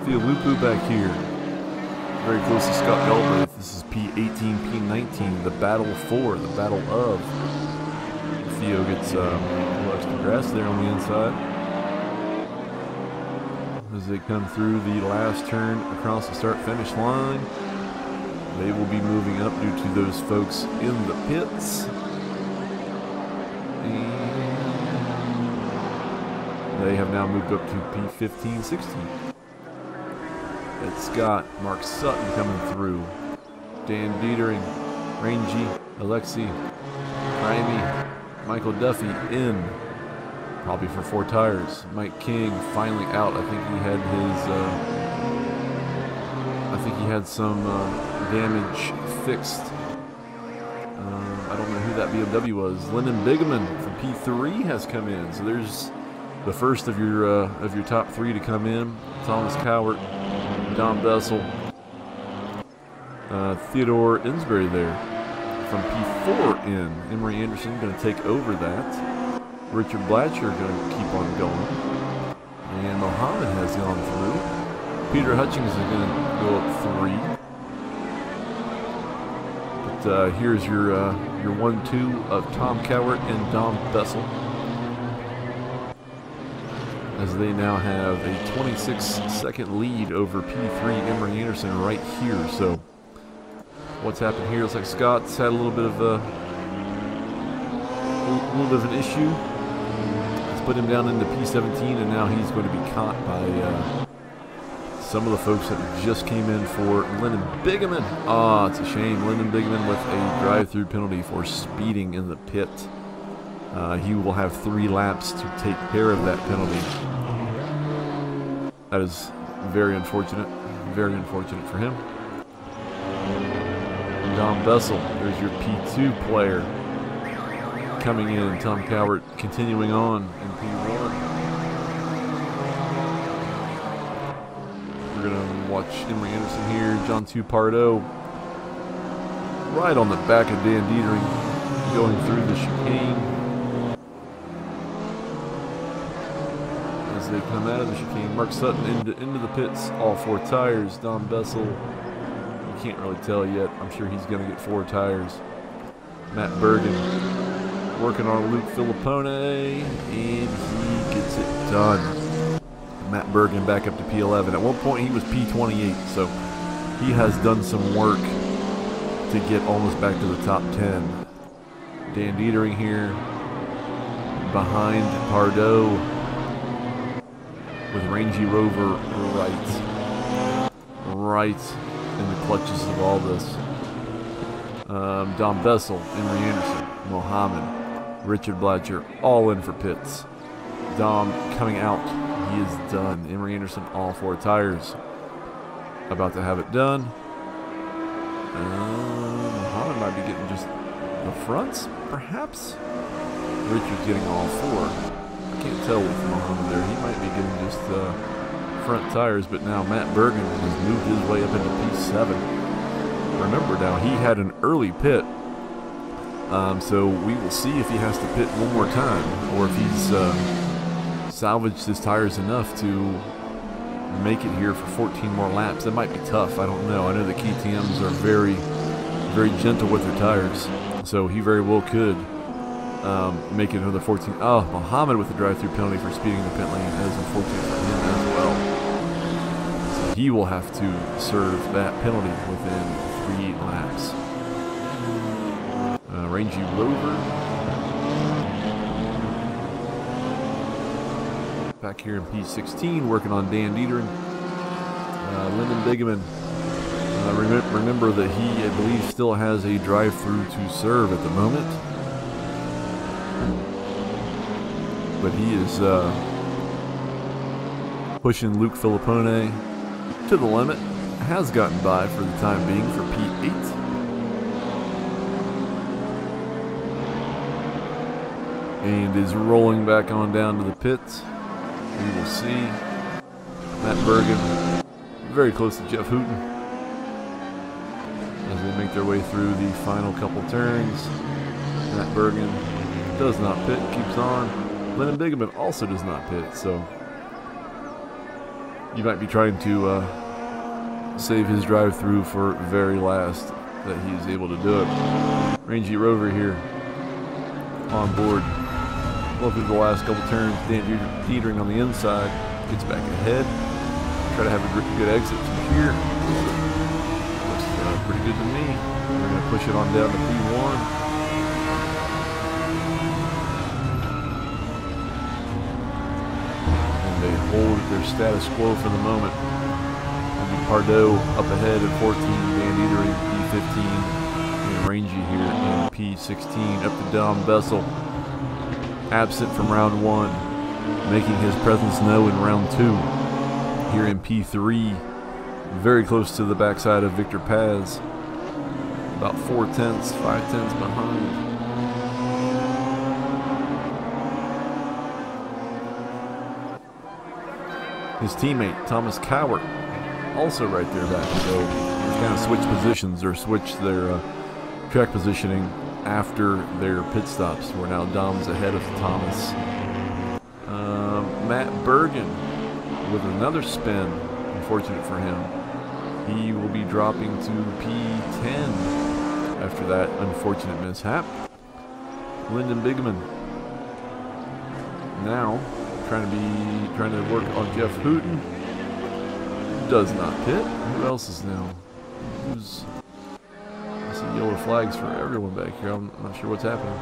Theolupu back here, very close to Scott Galbraith. This is P18, P19, the battle for, the battle of. Theo gets a little extra grass there on the inside as they come through the last turn across the start-finish line. They will be moving up due to those folks in the pits. They have now moved up to P15, 16. It's Scott, Mark Sutton coming through. Dan Dietering, Rangy, Alexi, Grammy, Michael Duffy in, probably for 4 tires. Mike King finally out. I think he had his, some damage fixed. I don't know who that BMW was. Lyndon Bigeman from P3 has come in. So there's the first of your top 3 to come in. Thomas Cowart, Don Bessel, Theodore Insbury there from P4 in. Emery Anderson going to take over that. Richard Blatcher going to keep on going. And Mohammed has gone through. Peter Hutchings is going to go up 3. But here's your 1-2 of Tom Cowart and Dom Bessel, as they now have a 26-second lead over P3 Emery Anderson right here. So what's happened here? Looks like Scott's had a little bit of an issue. Let's put him down into P17, and now he's going to be caught by some of the folks that just came in for Lyndon Bigeman. Ah, it's a shame. Lyndon Bigeman with a drive-through penalty for speeding in the pit. He will have 3 laps to take care of that penalty. That is very unfortunate for him. Dom Bessel, there's your P2 player coming in. Tom Cowart continuing on in P1. We're going to watch Emery Anderson here. John Tupardo right on the back of Dan Dietering going through the chicane. As they come out of the chicane, Mark Sutton into the pits, all 4 tires. Don Bessel, you can't really tell yet. I'm sure he's going to get 4 tires. Matt Bergen working on Luke Filippone, and he gets it done. Matt Bergen back up to P11. At one point he was P28, so he has done some work to get almost back to the top 10. Dan Dietering here behind Pardo with Rangy Rover right in the clutches of all this. Dom Bessel, Emery Anderson, Mohammed, Richard Blatcher, all in for pits. Dom coming out. He is done. Emery Anderson, all 4 tires. About to have it done. Mohammed might be getting just the fronts, perhaps. Richard's getting all 4. I can't tell with Mohammed there. He might be getting just front tires, but now Matt Bergen has moved his way up into P7. Remember now, he had an early pit. So we will see if he has to pit one more time, or if he's salvaged his tires enough to make it here for 14 more laps. That might be tough. I don't know. I know the KTMs are very, very gentle with their tires, so he very well could make it another 14. Oh, Mohammed with the drive-through penalty for speeding the pit lane. That is unfortunate for him as well. So he will have to serve that penalty within 3 laps. Rangy Rover. Back here in P16, working on Dan Dietering. Lyndon Bigeman. Remember that he, I believe, still has a drive-through to serve at the moment. But he is pushing Luke Filippone to the limit. Has gotten by for the time being for P8. And is rolling back on down to the pits. We will see. Matt Bergen very close to Jeff Hooten as they make their way through the final couple turns. Matt Bergen does not pit, keeps on. Lyndon Bigeman also does not pit, so you might be trying to save his drive-through for very last that he is able to do it. Rangy Rover here on board. Well, through the last couple turns, Dan Dietering on the inside gets back ahead. Try to have a good exit from here. Looks pretty good to me. We're going to push it on down to P1. And they hold their status quo for the moment. Pardo up ahead at 14, Dan Dietering P15, and Rangy here in P16. Up to Dom Bessel, absent from round 1, making his presence known in round 2. Here in P3, very close to the backside of Victor Paz, about 4 tenths, 5 tenths behind. His teammate Thomas Cowart also right there back, so they've kind of switched positions or switched their track positioning after their pit stops, where now Dom's ahead of Thomas. Matt Bergen with another spin, unfortunate for him. He will be dropping to P10 after that unfortunate mishap. Lyndon Bigeman now trying to work on Jeff Hooten. Does not pit. Who else is now? I see yellow flags for everyone back here. I'm not sure what's happening.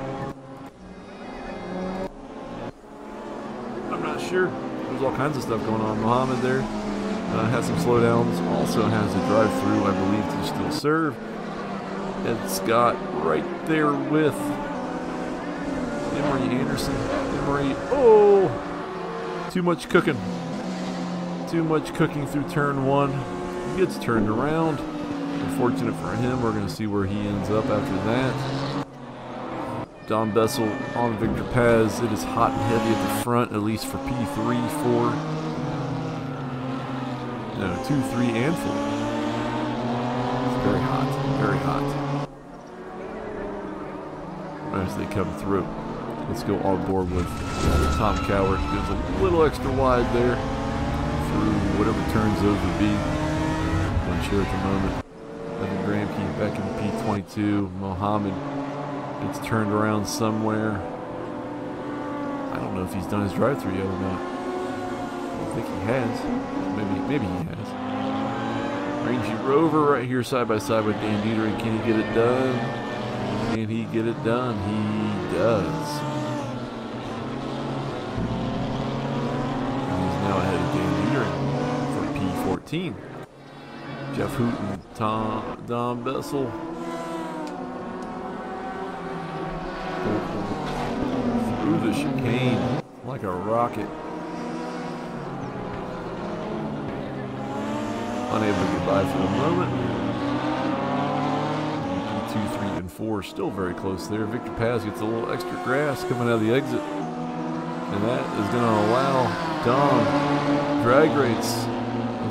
I'm not sure. There's all kinds of stuff going on. Mohammed there has some slowdowns. Also has a drive-through, I believe, to still serve. Ed Scott right there with Emery Anderson. Emery, oh! Too much cooking. Too much cooking through turn 1. He gets turned around. Unfortunate for him. We're going to see where he ends up after that. Don Bessel on Victor Paz. It is hot and heavy at the front, at least for P3, 4. No, 2, 3, and 4. It's very hot. Very hot. As they come through. Let's go on board with Tom Cowart. Gives a little extra wide there. Through whatever turns those would be. Unsure at the moment. Evan Gramke back in P22. Mohammed gets turned around somewhere. I don't know if he's done his drive-through yet or not. I think he has. Maybe he has. Rangy Rover right here side by side with Dan Dietering. Can he get it done? Can he get it done? He does. Now ahead of Dan Dietering for P14. Jeff Hooten, Dom Bessel. Through the chicane like a rocket. Unable to get by for the moment. P2, 3, and 4 still very close there. Victor Paz gets a little extra grass coming out of the exit. And that is going to allow Dom drag rates.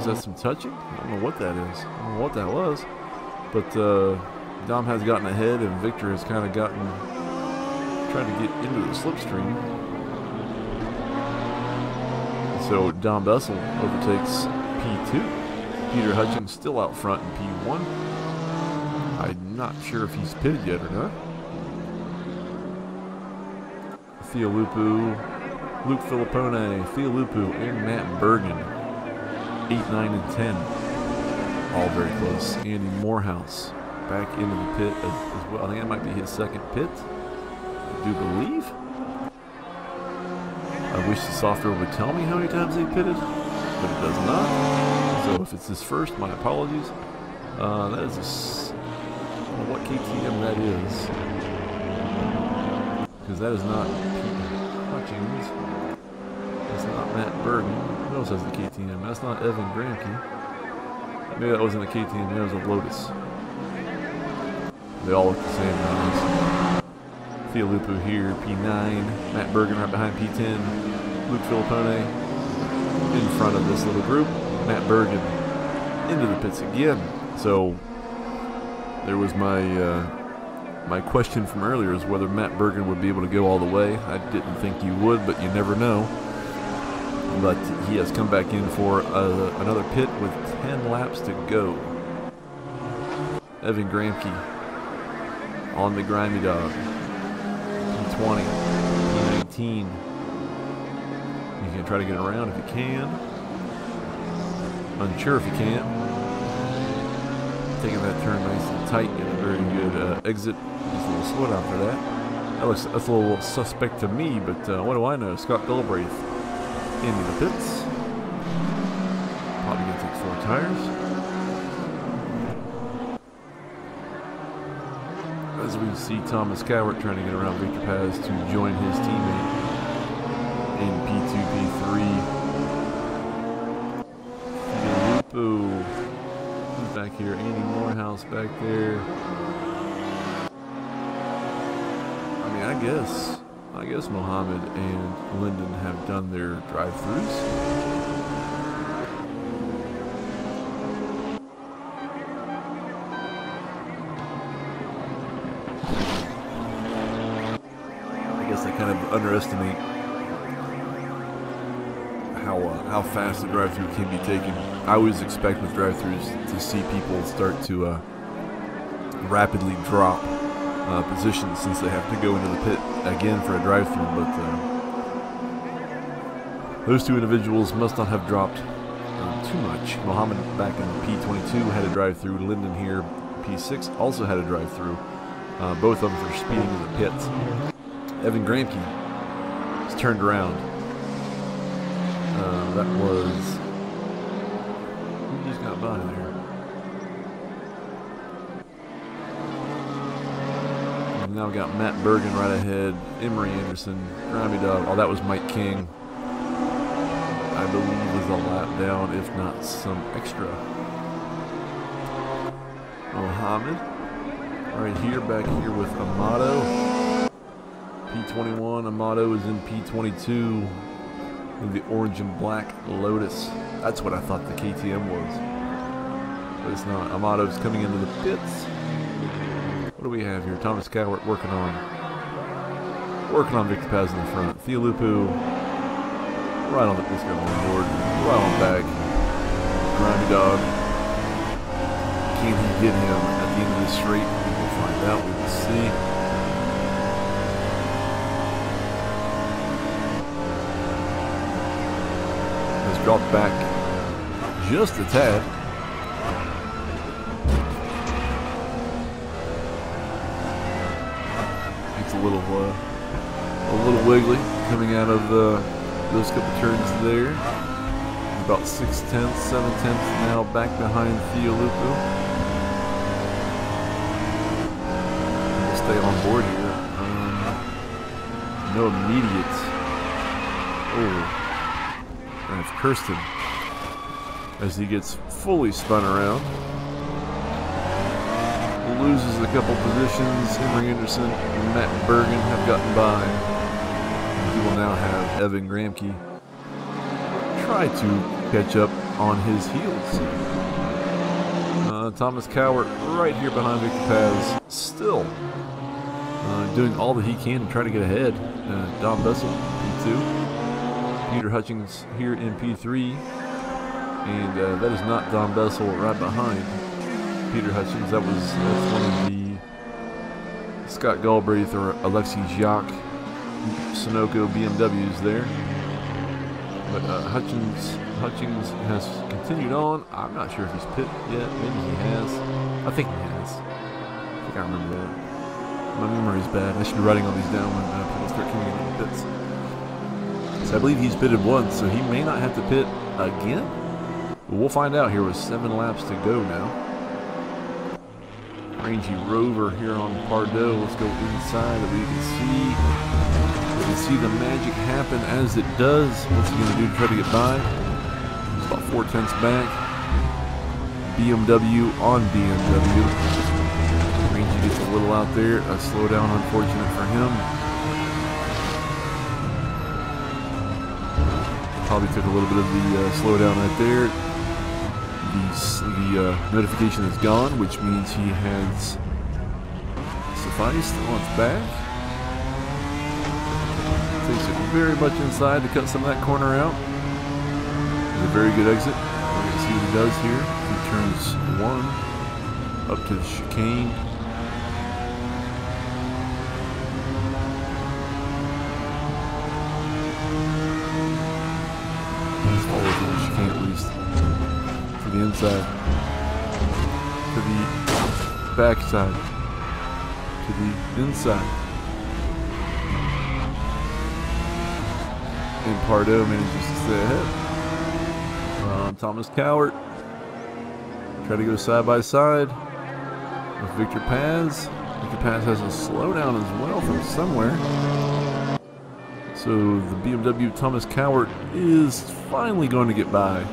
Is that some touching? I don't know what that is. I don't know what that was. But Dom has gotten ahead and Victor has kind of tried to get into the slipstream. So Dom Bessel overtakes P2. Peter Hutchings still out front in P1. I'm not sure if he's pitted yet or not. Theolupu, Luke Filippone, Theolupu, and Matt Bergen. 8, 9, and 10. All very close. Andy Morehouse back into the pit as well. I think that might be his second pit, I do believe. I wish the software would tell me how many times they pitted, but it does not. So if it's his first, my apologies. That is what KTM that is, because that is not Pete Hutchings. That's not Matt Bergen. Who else has the KTM? That's not Evan Gramke. Maybe that wasn't a KTM, that was a Lotus. They all look the same guys. Fialupo here, P9. Matt Bergen right behind P10. Luke Filippone in front of this little group. Matt Bergen into the pits again. So there was my my question from earlier is whether Matt Bergen would be able to go all the way. I didn't think you would, but you never know. But he has come back in for another pit with 10 laps to go. Evan Gramke on the grimy dog. P20, P19. He's going to try to get around if he can. Unsure if he can. Taking that turn nice and tight, getting a very good exit. Just a little slow down for that. That's a little suspect to me, but what do I know? Scott Galbraith into the pits. Probably going to take 4 tires. As we see Thomas Cowart trying to get around Victor Paz to join his teammate in P2, P3. Filipo back here, Andy Morehouse back there. I mean, I guess Mohammed and Lyndon have done their drive-throughs. I guess they kind of underestimate how fast the drive-through can be taken. I always expect with drive-throughs to see people start to rapidly drop positions since they have to go into the pit again for a drive-through. But those two individuals must not have dropped too much. Mohammed back in P22 had a drive-through. Lyndon here, P6, also had a drive-through. Both of them are speeding in the pits. Evan Gramke has turned around. That was... Who just got by there? We've now got Matt Bergen right ahead. Emery Anderson, Grimy Dog. Oh, that was Mike King. I believe is a lap down, if not some extra. Mohammed. Right here, back here with Amato. P21. Amato is in P22. In the orange and black Lotus. That's what I thought the KTM was. But it's not. Amato's coming into the pits. What do we have here? Thomas Cowart working on Victor Paz in the front. Fialupo right on the let's go on board. Right on back. Grimy Dog. Can he get him at the end of the straight? We will find out. We will see. Dropped back just a tad. It's a little wiggly coming out of those couple turns there. About 6/10, 7/10 now back behind Fialupo. We'll stay on board here. No immediate. Oh. Of Kirsten as he gets fully spun around. Loses a couple positions. Emery Anderson and Matt Bergen have gotten by. He will now have Evan Gramke try to catch up on his heels. Thomas Cowart right here behind Victor Paz, still doing all that he can to try to get ahead. Don Bessel, P2. Peter Hutchings here in P3, and that is not Don Bessel right behind Peter Hutchings. That's one of the Scott Galbraith or Alexi Jacques Sunoco BMWs there. But Hutchings has continued on. I'm not sure if he's pit yet. Maybe he has. I think he has. think I remember that. My memory's bad. I should be writing all these down when people start coming in the pits. So I believe he's pitted once, so he may not have to pit again. But we'll find out here with 7 laps to go now. Rangy Rover here on Pardo. Let's go inside that we can see. We can see the magic happen as it does. What's he going to do to try to get by? He's about 4/10 back. BMW on BMW. Rangy gets a little out there. A slowdown, unfortunate for him. Probably took a little bit of the slowdown right there. The notification is gone, which means he has sufficed on its back. Takes it very much inside to cut some of that corner out. It's a very good exit. We're going to see what he does here. He turns 1 up to the chicane. Let's follow through the chicane at least. To the inside. To the back side. To the inside. And Pardo manages to stay ahead. Thomas Cowart. Try to go side by side with Victor Paz. Victor Paz has a slowdown as well from somewhere. So the BMW Thomas Cowart is finally going to get by.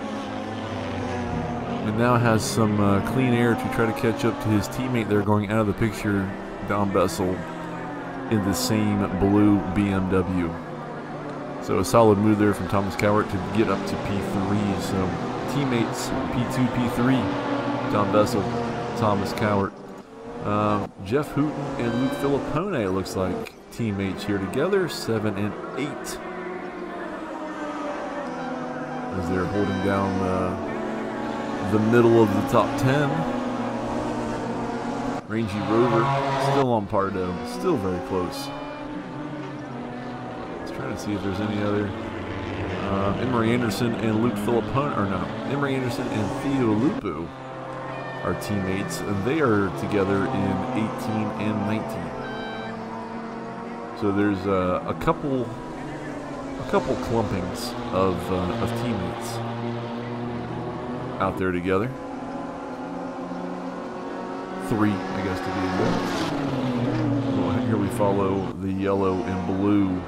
And now has some clean air to try to catch up to his teammate there going out of the picture, Don Bessel, in the same blue BMW. So a solid move there from Thomas Cowart to get up to P3. So teammates P2, P3, Don Bessel, Thomas Cowart. Jeff Hooten and Luke Filippone, it looks like, teammates here together, 7 and 8. As they're holding down the middle of the top 10. Rangy Rover still on Pardo, still very close. Let's try to see if there's any other. Emery Anderson and Luke Filippone, or no, Emery Anderson and Theo Lupu are teammates, and they are together in 18 and 19. So there's a couple clumpings of teammates out there together. 3, I guess, to be exact. Well, here we follow the yellow and blue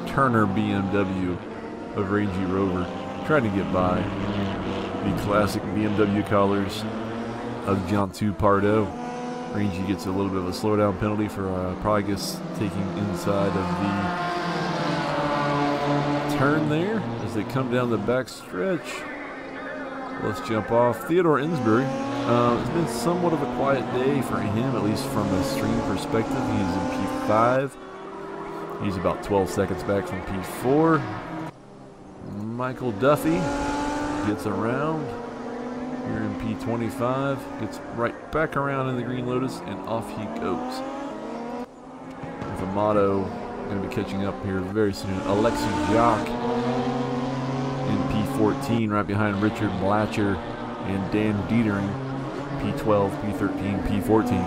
Turner BMW of Rangy Rover, trying to get by the classic BMW colors of Jean-Two Pardo. Rangy gets a little bit of a slowdown penalty for probably just taking inside of the turn there as they come down the back stretch. Let's jump off. Theodore Insbury. It's been somewhat of a quiet day for him, at least from a stream perspective. He's in P5. He's about 12 seconds back from P4. Michael Duffy gets around here in P25, gets right back around in the Green Lotus, and off he goes. With Amato going to be catching up here very soon. Alexi Jacques in P14, right behind Richard Blatcher and Dan Dietering, P12, P13, P14.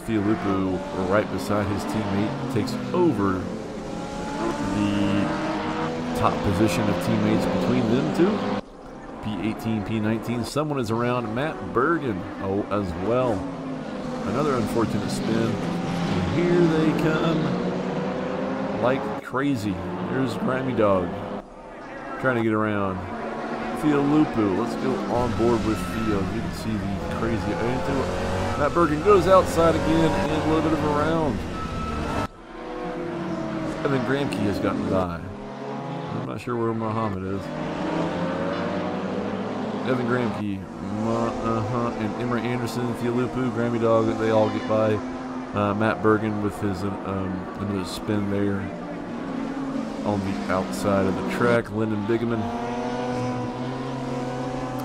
Theo Lupu, right beside his teammate, takes over the top position of teammates between them two. P18, P19, someone is around Matt Bergen as well. Another unfortunate spin. And here they come like crazy. There's Grammy Dog trying to get around. Theo Lupu, let's go on board with Theo. You can see the crazy. Matt Bergen goes outside again and a little bit of a round. Evan Gramke has gotten by. I'm not sure where Muhammad is. Evan Gramke, and Emery Anderson, Theo Lupu, Grammy Dog, they all get by. Matt Bergen with his another spin there on the outside of the track. Lyndon Bigeman.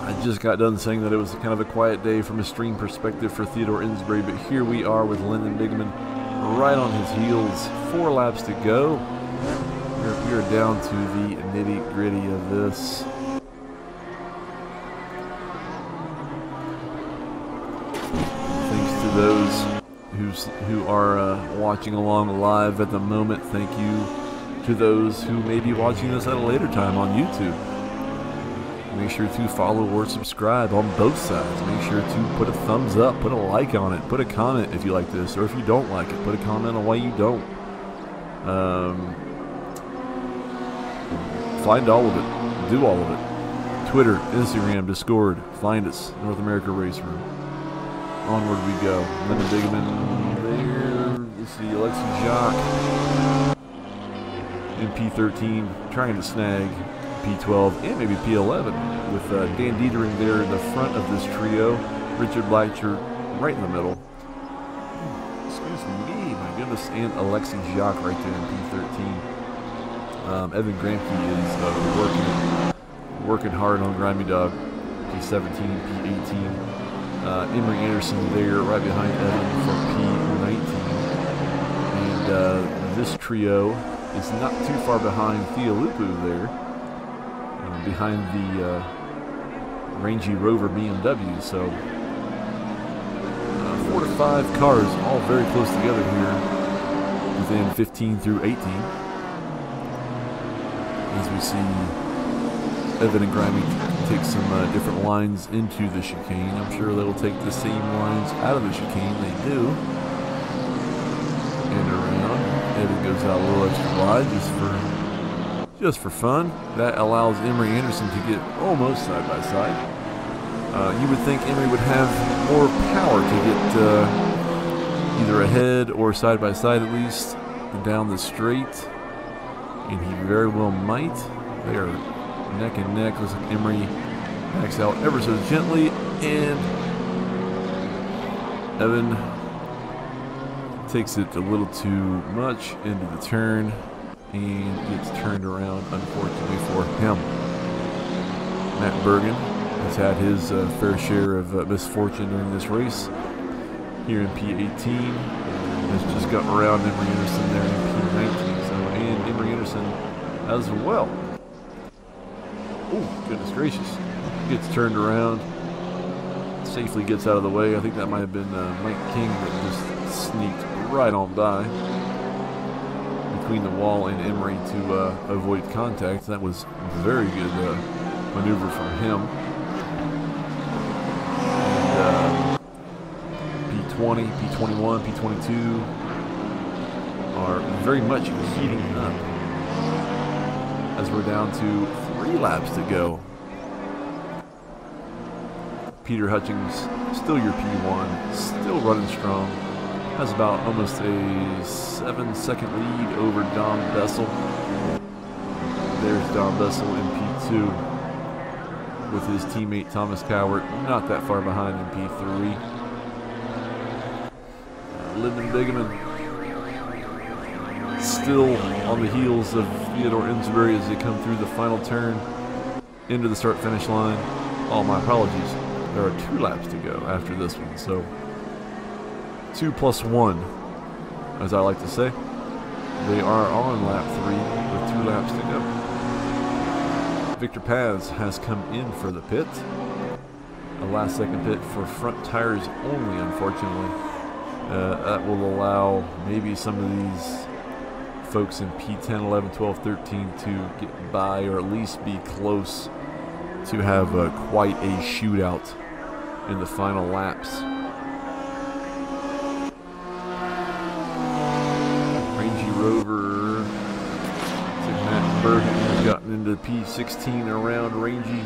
I just got done saying that it was kind of a quiet day from a stream perspective for Theodore Insbury, but here we are with Lyndon Bigeman right on his heels. 4 laps to go. We are down to the nitty-gritty of this. who are watching along live at the moment. Thank you to those who may be watching this at a later time on YouTube. Make sure to follow or subscribe on both sides. Make sure to put a thumbs up, put a like on it, put a comment if you like this, or if you don't like it, put a comment on why you don't. Find all of it. Do all of it. Twitter, Instagram, Discord. Find us. North America Raceroom. Onward we go. Linda Bigman there. Let's see. Alexi Jacques. In P13. Trying to snag P12 and maybe P11. With Dan Dietering there in the front of this trio. Richard Blanchard right in the middle. Excuse me. My goodness. And Alexi Jacques right there in P13. Evan Gramke is working hard on Grimy Dog, P17, P18. Emery Anderson there, right behind Evan for P19. And this trio is not too far behind Theolupu there, behind the Rangy Rover BMW. So 4 to 5 cars, all very close together here, within 15 through 18. As we see Evan and Grimy take some different lines into the chicane. I'm sure they will take the same lines out of the chicane. They do. And around. Evan goes out a little extra wide just for fun. That allows Emery Anderson to get almost side by side. You would think Emery would have more power to get either ahead or side by side at least down the straight. And he very well might. They are neck and neck. Looks like Emery backs out ever so gently, and Evan takes it a little too much into the turn and gets turned around, unfortunately for him. Matt Bergen has had his fair share of misfortune during this race. Here in P18, has just gotten around Emery Anderson there in P19. And Emery Anderson as well. Oh, goodness gracious. Gets turned around. Safely gets out of the way. I think that might have been Mike King that just sneaked right on by between the wall and Emery to avoid contact. That was very good maneuver from him. And P20, P21, P22 are very much heating up as we're down to 3 laps to go. Peter Hutchings, still your P1, still running strong. Has about almost a 7-second lead over Dom Bessel. There's Dom Bessel in P2 with his teammate Thomas Cowart, not that far behind in P3. Lyndon Bigeman still on the heels of Theodore Insbury as they come through the final turn into the start-finish line. Oh, my apologies. There are 2 laps to go after this one, so 2 plus 1, as I like to say. They are on lap 3 with 2 laps to go. Victor Paz has come in for the pit. A last-second pit for front tires only, unfortunately. That will allow maybe some of these folks in P10, 11, 12, 13 to get by, or at least be close to have quite a shootout in the final laps. Rangy Rover, Matt Bergen has gotten into P16 around Rangy.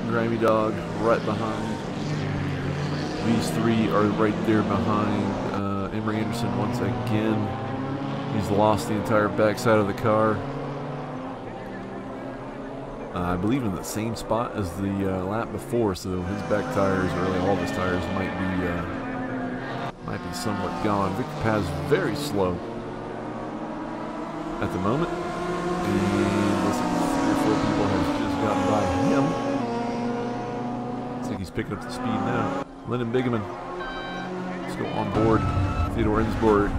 Grimy Dog right behind. These 3 are right there behind Emery Anderson once again. He's lost the entire backside of the car. I believe in the same spot as the lap before, so his back tires, or really all of his tires, might be somewhat gone. Victor Paz very slow at the moment. And looks like 3 or 4 people have just gotten by him. Looks like he's picking up the speed now. Lyndon Bigeman. Let's go on board. Theodore Insbury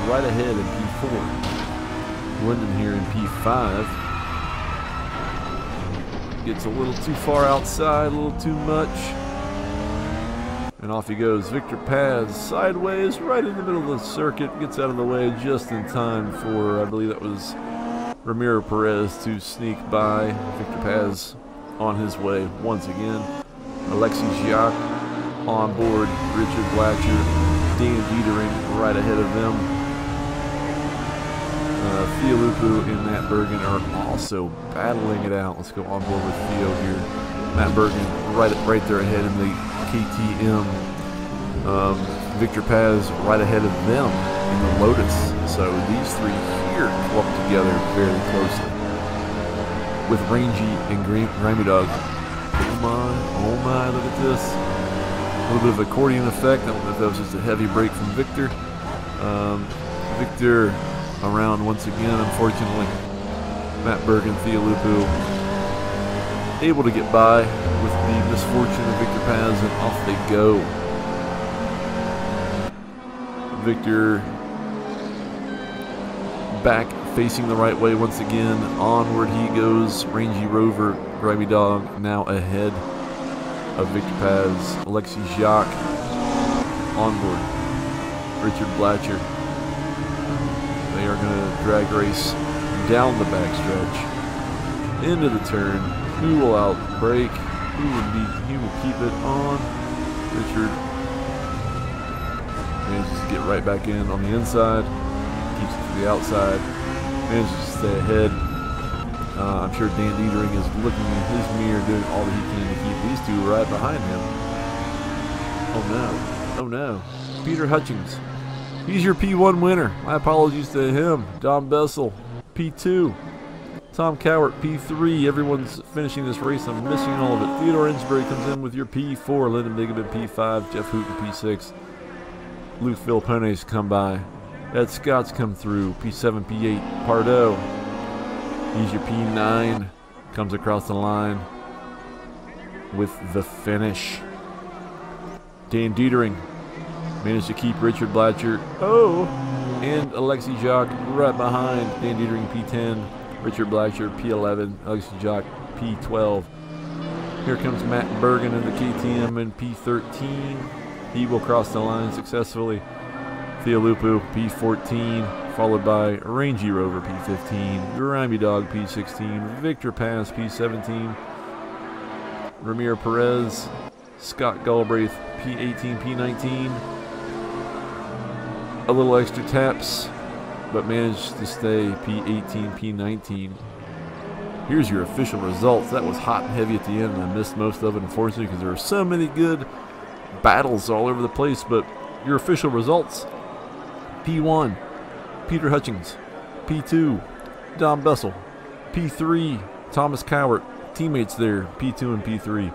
right ahead in P4. Lyndon here in P5. Gets a little too far outside, a little too much. And And off he goes. Victor Paz sideways right in the middle of the circuit. Gets out of the way just in time for, I believe that was Ramiro Perez to sneak by. Victor Paz on his way once again. Alexi Giac on board. Richard Blatcher, Dan Dietering right ahead of them. Theo Lupu and Matt Bergen are also battling it out. Let's go on board with Theo here. Matt Bergen right there ahead in the KTM. Victor Paz right ahead of them in the Lotus. So these three here clump together very closely. With Rangy and Grammy Dog. Oh my, look at this. A little bit of accordion effect. I don't know if that was just a heavy break from Victor. Victor around once again, unfortunately. Matt Bergen, Theo Lupu able to get by with the misfortune of Victor Paz, and off they go. Victor back facing the right way once again. Onward he goes. Rangy Rover, Grimy Dog now ahead of Victor Paz. Alexi Jacques onboard. Richard Blatcher. They are going to drag race down the backstretch into the turn. Who will outbreak? Who will keep it on? Richard manages to get right back in on the inside. Keeps it to the outside. Manages to stay ahead. I'm sure Dan Dietering is looking in his mirror, doing all that he can to keep these two right behind him. Oh no. Oh no. Peter Hutchings. He's your P1 winner. My apologies to him. Don Bessel, P2. Tom Cowart, P3. Everyone's finishing this race. I'm missing all of it. Theodore Insbury comes in with your P4. Lyndon Biggman, P5. Jeff Hooten, P6. Luke Philippone's come by. Ed Scott's come through. P7, P8. Pardo. He's your P9. Comes across the line with the finish. Dan Dietering managed to keep Richard Blatcher. Oh! And Alexi Jacques right behind. Dan Dietering, P10. Richard Blatcher, P11. Alexi Jacques, P12. Here comes Matt Bergen in the KTM in P13. He will cross the line successfully. Theo Lupu, P14. Followed by Rangy Rover, P15. Grimy Dog, P16. Victor Paz, P17. Ramiro Perez. Scott Galbraith, P18, P19. A little extra taps, but managed to stay P18, P19. Here's your official results. That was hot and heavy at the end, and I missed most of it, unfortunately, because there were so many good battles all over the place. But your official results: P1, Peter Hutchings; P2, Don Bessel; P3, Thomas Cowart. Teammates there, P2 and P3.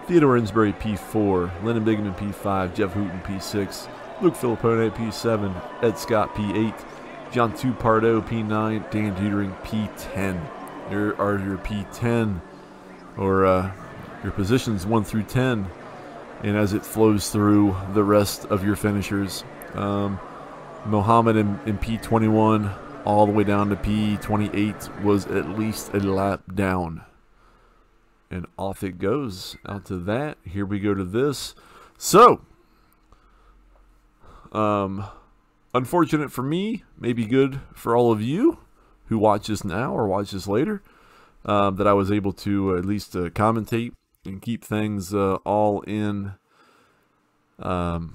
Theodore Insbury, P4. Lyndon Biggman, P5. Jeff Hooten, P6. Luke Filippone, P7. Ed Scott, P8. John 2 Pardo, P9. Dan Dietering, P10. There are your P10, or your positions 1 through 10. And as it flows through the rest of your finishers, Mohammed in P21 all the way down to P28 was at least a lap down. And off it goes. Out to that. Here we go to this. So, unfortunate for me, maybe good for all of you who watch this now or watch this later, that I was able to at least commentate and keep things all in, all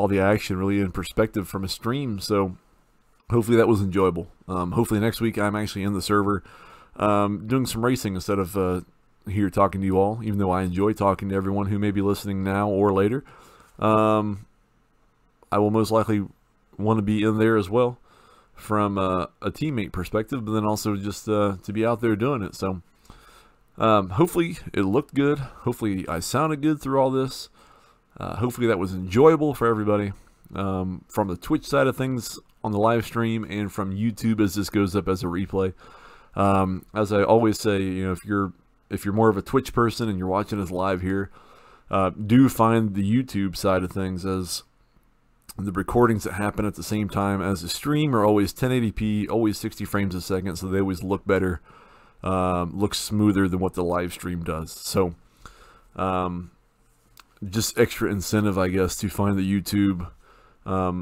the action really in perspective from a stream. So hopefully that was enjoyable. Hopefully next week I'm actually in the server doing some racing instead of here talking to you all, even though I enjoy talking to everyone who may be listening now or later. I will most likely want to be in there as well from a teammate perspective, but then also just to be out there doing it. So hopefully it looked good. Hopefully I sounded good through all this. Hopefully that was enjoyable for everybody, from the Twitch side of things on the live stream and from YouTube as this goes up as a replay. As I always say, you know, if you're more of a Twitch person and you're watching us live here, do find the YouTube side of things, as the recordings that happen at the same time as the stream are always 1080p, always 60 frames a second, so they always look better, look smoother than what the live stream does. So just extra incentive, I guess, to find the YouTube,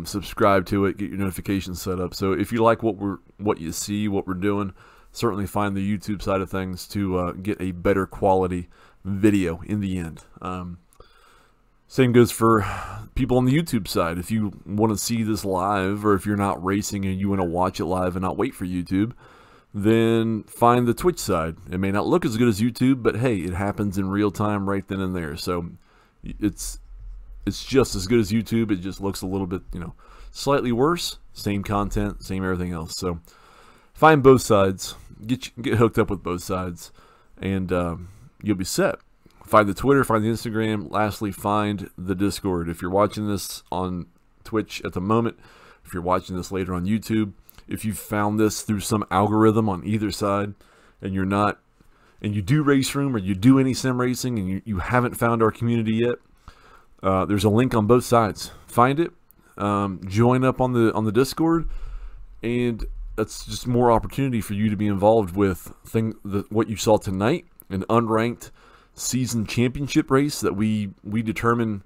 subscribe to it, get your notifications set up. So if you like what you see, what we're doing, certainly find the YouTube side of things to get a better quality video in the end. Same goes for people on the YouTube side. If you want to see this live, or if you're not racing and you want to watch it live and not wait for YouTube, then find the Twitch side. It may not look as good as YouTube, but hey, it happens in real time right then and there. So it's just as good as YouTube. It just looks a little bit, slightly worse. Same content, same everything else. So find both sides. Get hooked up with both sides, and you'll be set. Find the Twitter, find the Instagram. Lastly, find the Discord. If you're watching this on Twitch at the moment, if you're watching this later on YouTube, if you found this through some algorithm on either side, and you're not, and you do Raceroom or you do any sim racing, and you haven't found our community yet, there's a link on both sides. Find it, join up on the Discord, and that's just more opportunity for you to be involved with what you saw tonight, an unranked season championship race that we determine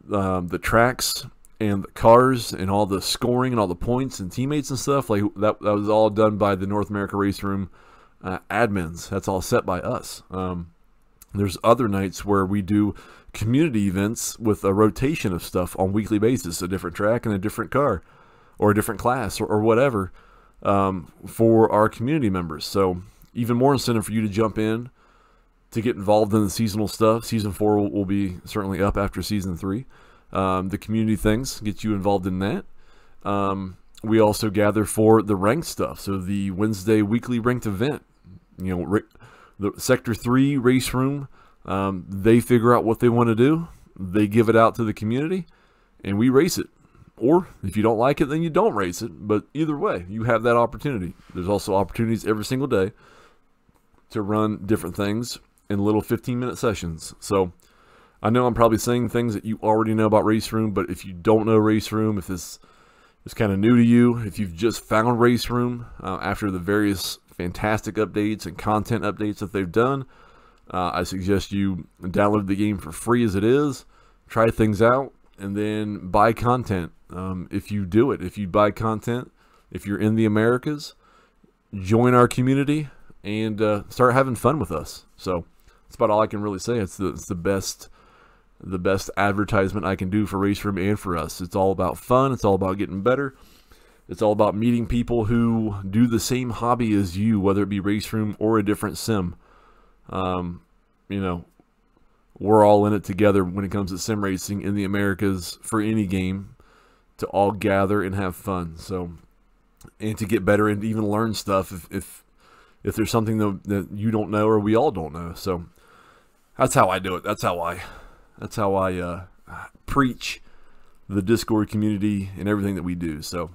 the tracks and the cars and all the scoring and all the points and teammates and stuff. Like that was all done by the North America Raceroom admins. That's all set by us. There's other nights where we do community events with a rotation of stuff on weekly basis, a different track and a different car or a different class or whatever, for our community members. So even more incentive for you to jump in, to get involved in the seasonal stuff. Season 4 will be certainly up after Season 3. The community things get you involved in that. We also gather for the ranked stuff. So the Wednesday weekly ranked event, the Sector 3 race room, they figure out what they want to do. They give it out to the community, and we race it. Or if you don't like it, then you don't race it. But either way, you have that opportunity. There's also opportunities every single day to run different things in little 15-minute sessions. So I know I'm probably saying things that you already know about Raceroom, but if you don't know Raceroom, if this is kind of new to you, if you've just found Raceroom after the various fantastic updates and content updates that they've done, I suggest you download the game for free as it is, try things out, and then buy content. If you do it, if you buy content, if you're in the Americas, join our community and start having fun with us. So that's about all I can really say. It's the best advertisement I can do for Raceroom and for us. It's all about fun. It's all about getting better. It's all about meeting people who do the same hobby as you, whether it be Raceroom or a different sim. We're all in it together when it comes to sim racing in the Americas for any game, to all gather and have fun. So, and to get better and even learn stuff if there's something that you don't know or we all don't know. So that's how I do it. That's how I preach the Discord community and everything that we do. So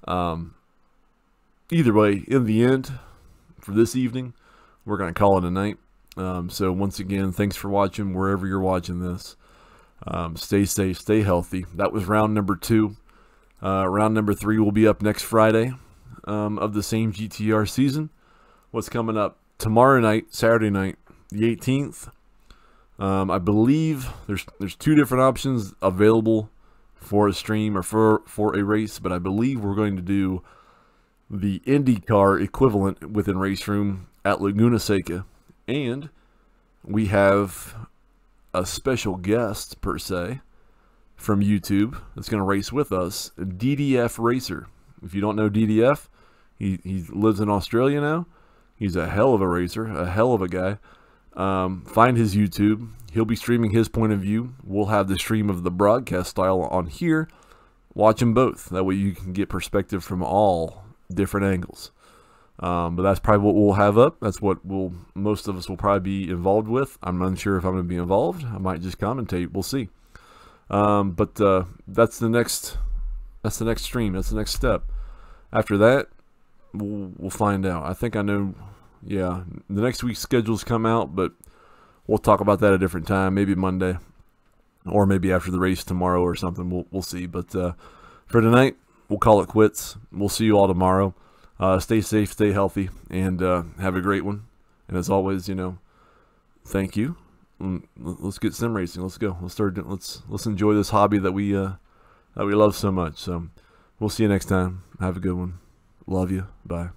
either way, in the end, for this evening, we're going to call it a night. So once again, thanks for watching wherever you're watching this. Stay safe, stay healthy. That was round number 2. Round number 3 will be up next Friday of the same GTR season. What's coming up tomorrow night, Saturday night, the 18th. I believe there's 2 different options available for a stream or for a race, but I believe we're going to do the IndyCar equivalent within Raceroom at Laguna Seca, and we have a special guest per se from YouTube that's going to race with us, DDF Racer. If you don't know DDF, he lives in Australia now. He's a hell of a racer, a hell of a guy. Find his YouTube. He'll be streaming his point of view. We'll have the stream of the broadcast style on here. Watch them both. That way you can get perspective from all different angles. But that's probably what we'll have up. That's what most of us will probably be involved with. I'm unsure if I'm going to be involved. I might just commentate. We'll see. But that's the next stream. That's the next step. After that, we'll find out. I think I know. Yeah, the next week's schedules come out, but we'll talk about that at a different time. Maybe Monday, or maybe after the race tomorrow or something. We'll see. But for tonight, we'll call it quits. We'll see you all tomorrow. Stay safe, stay healthy, and have a great one. And as always, thank you, let's get sim racing. Let's go. Let's enjoy this hobby that we love so much. So we'll see you next time. Have a good one. Love you. Bye.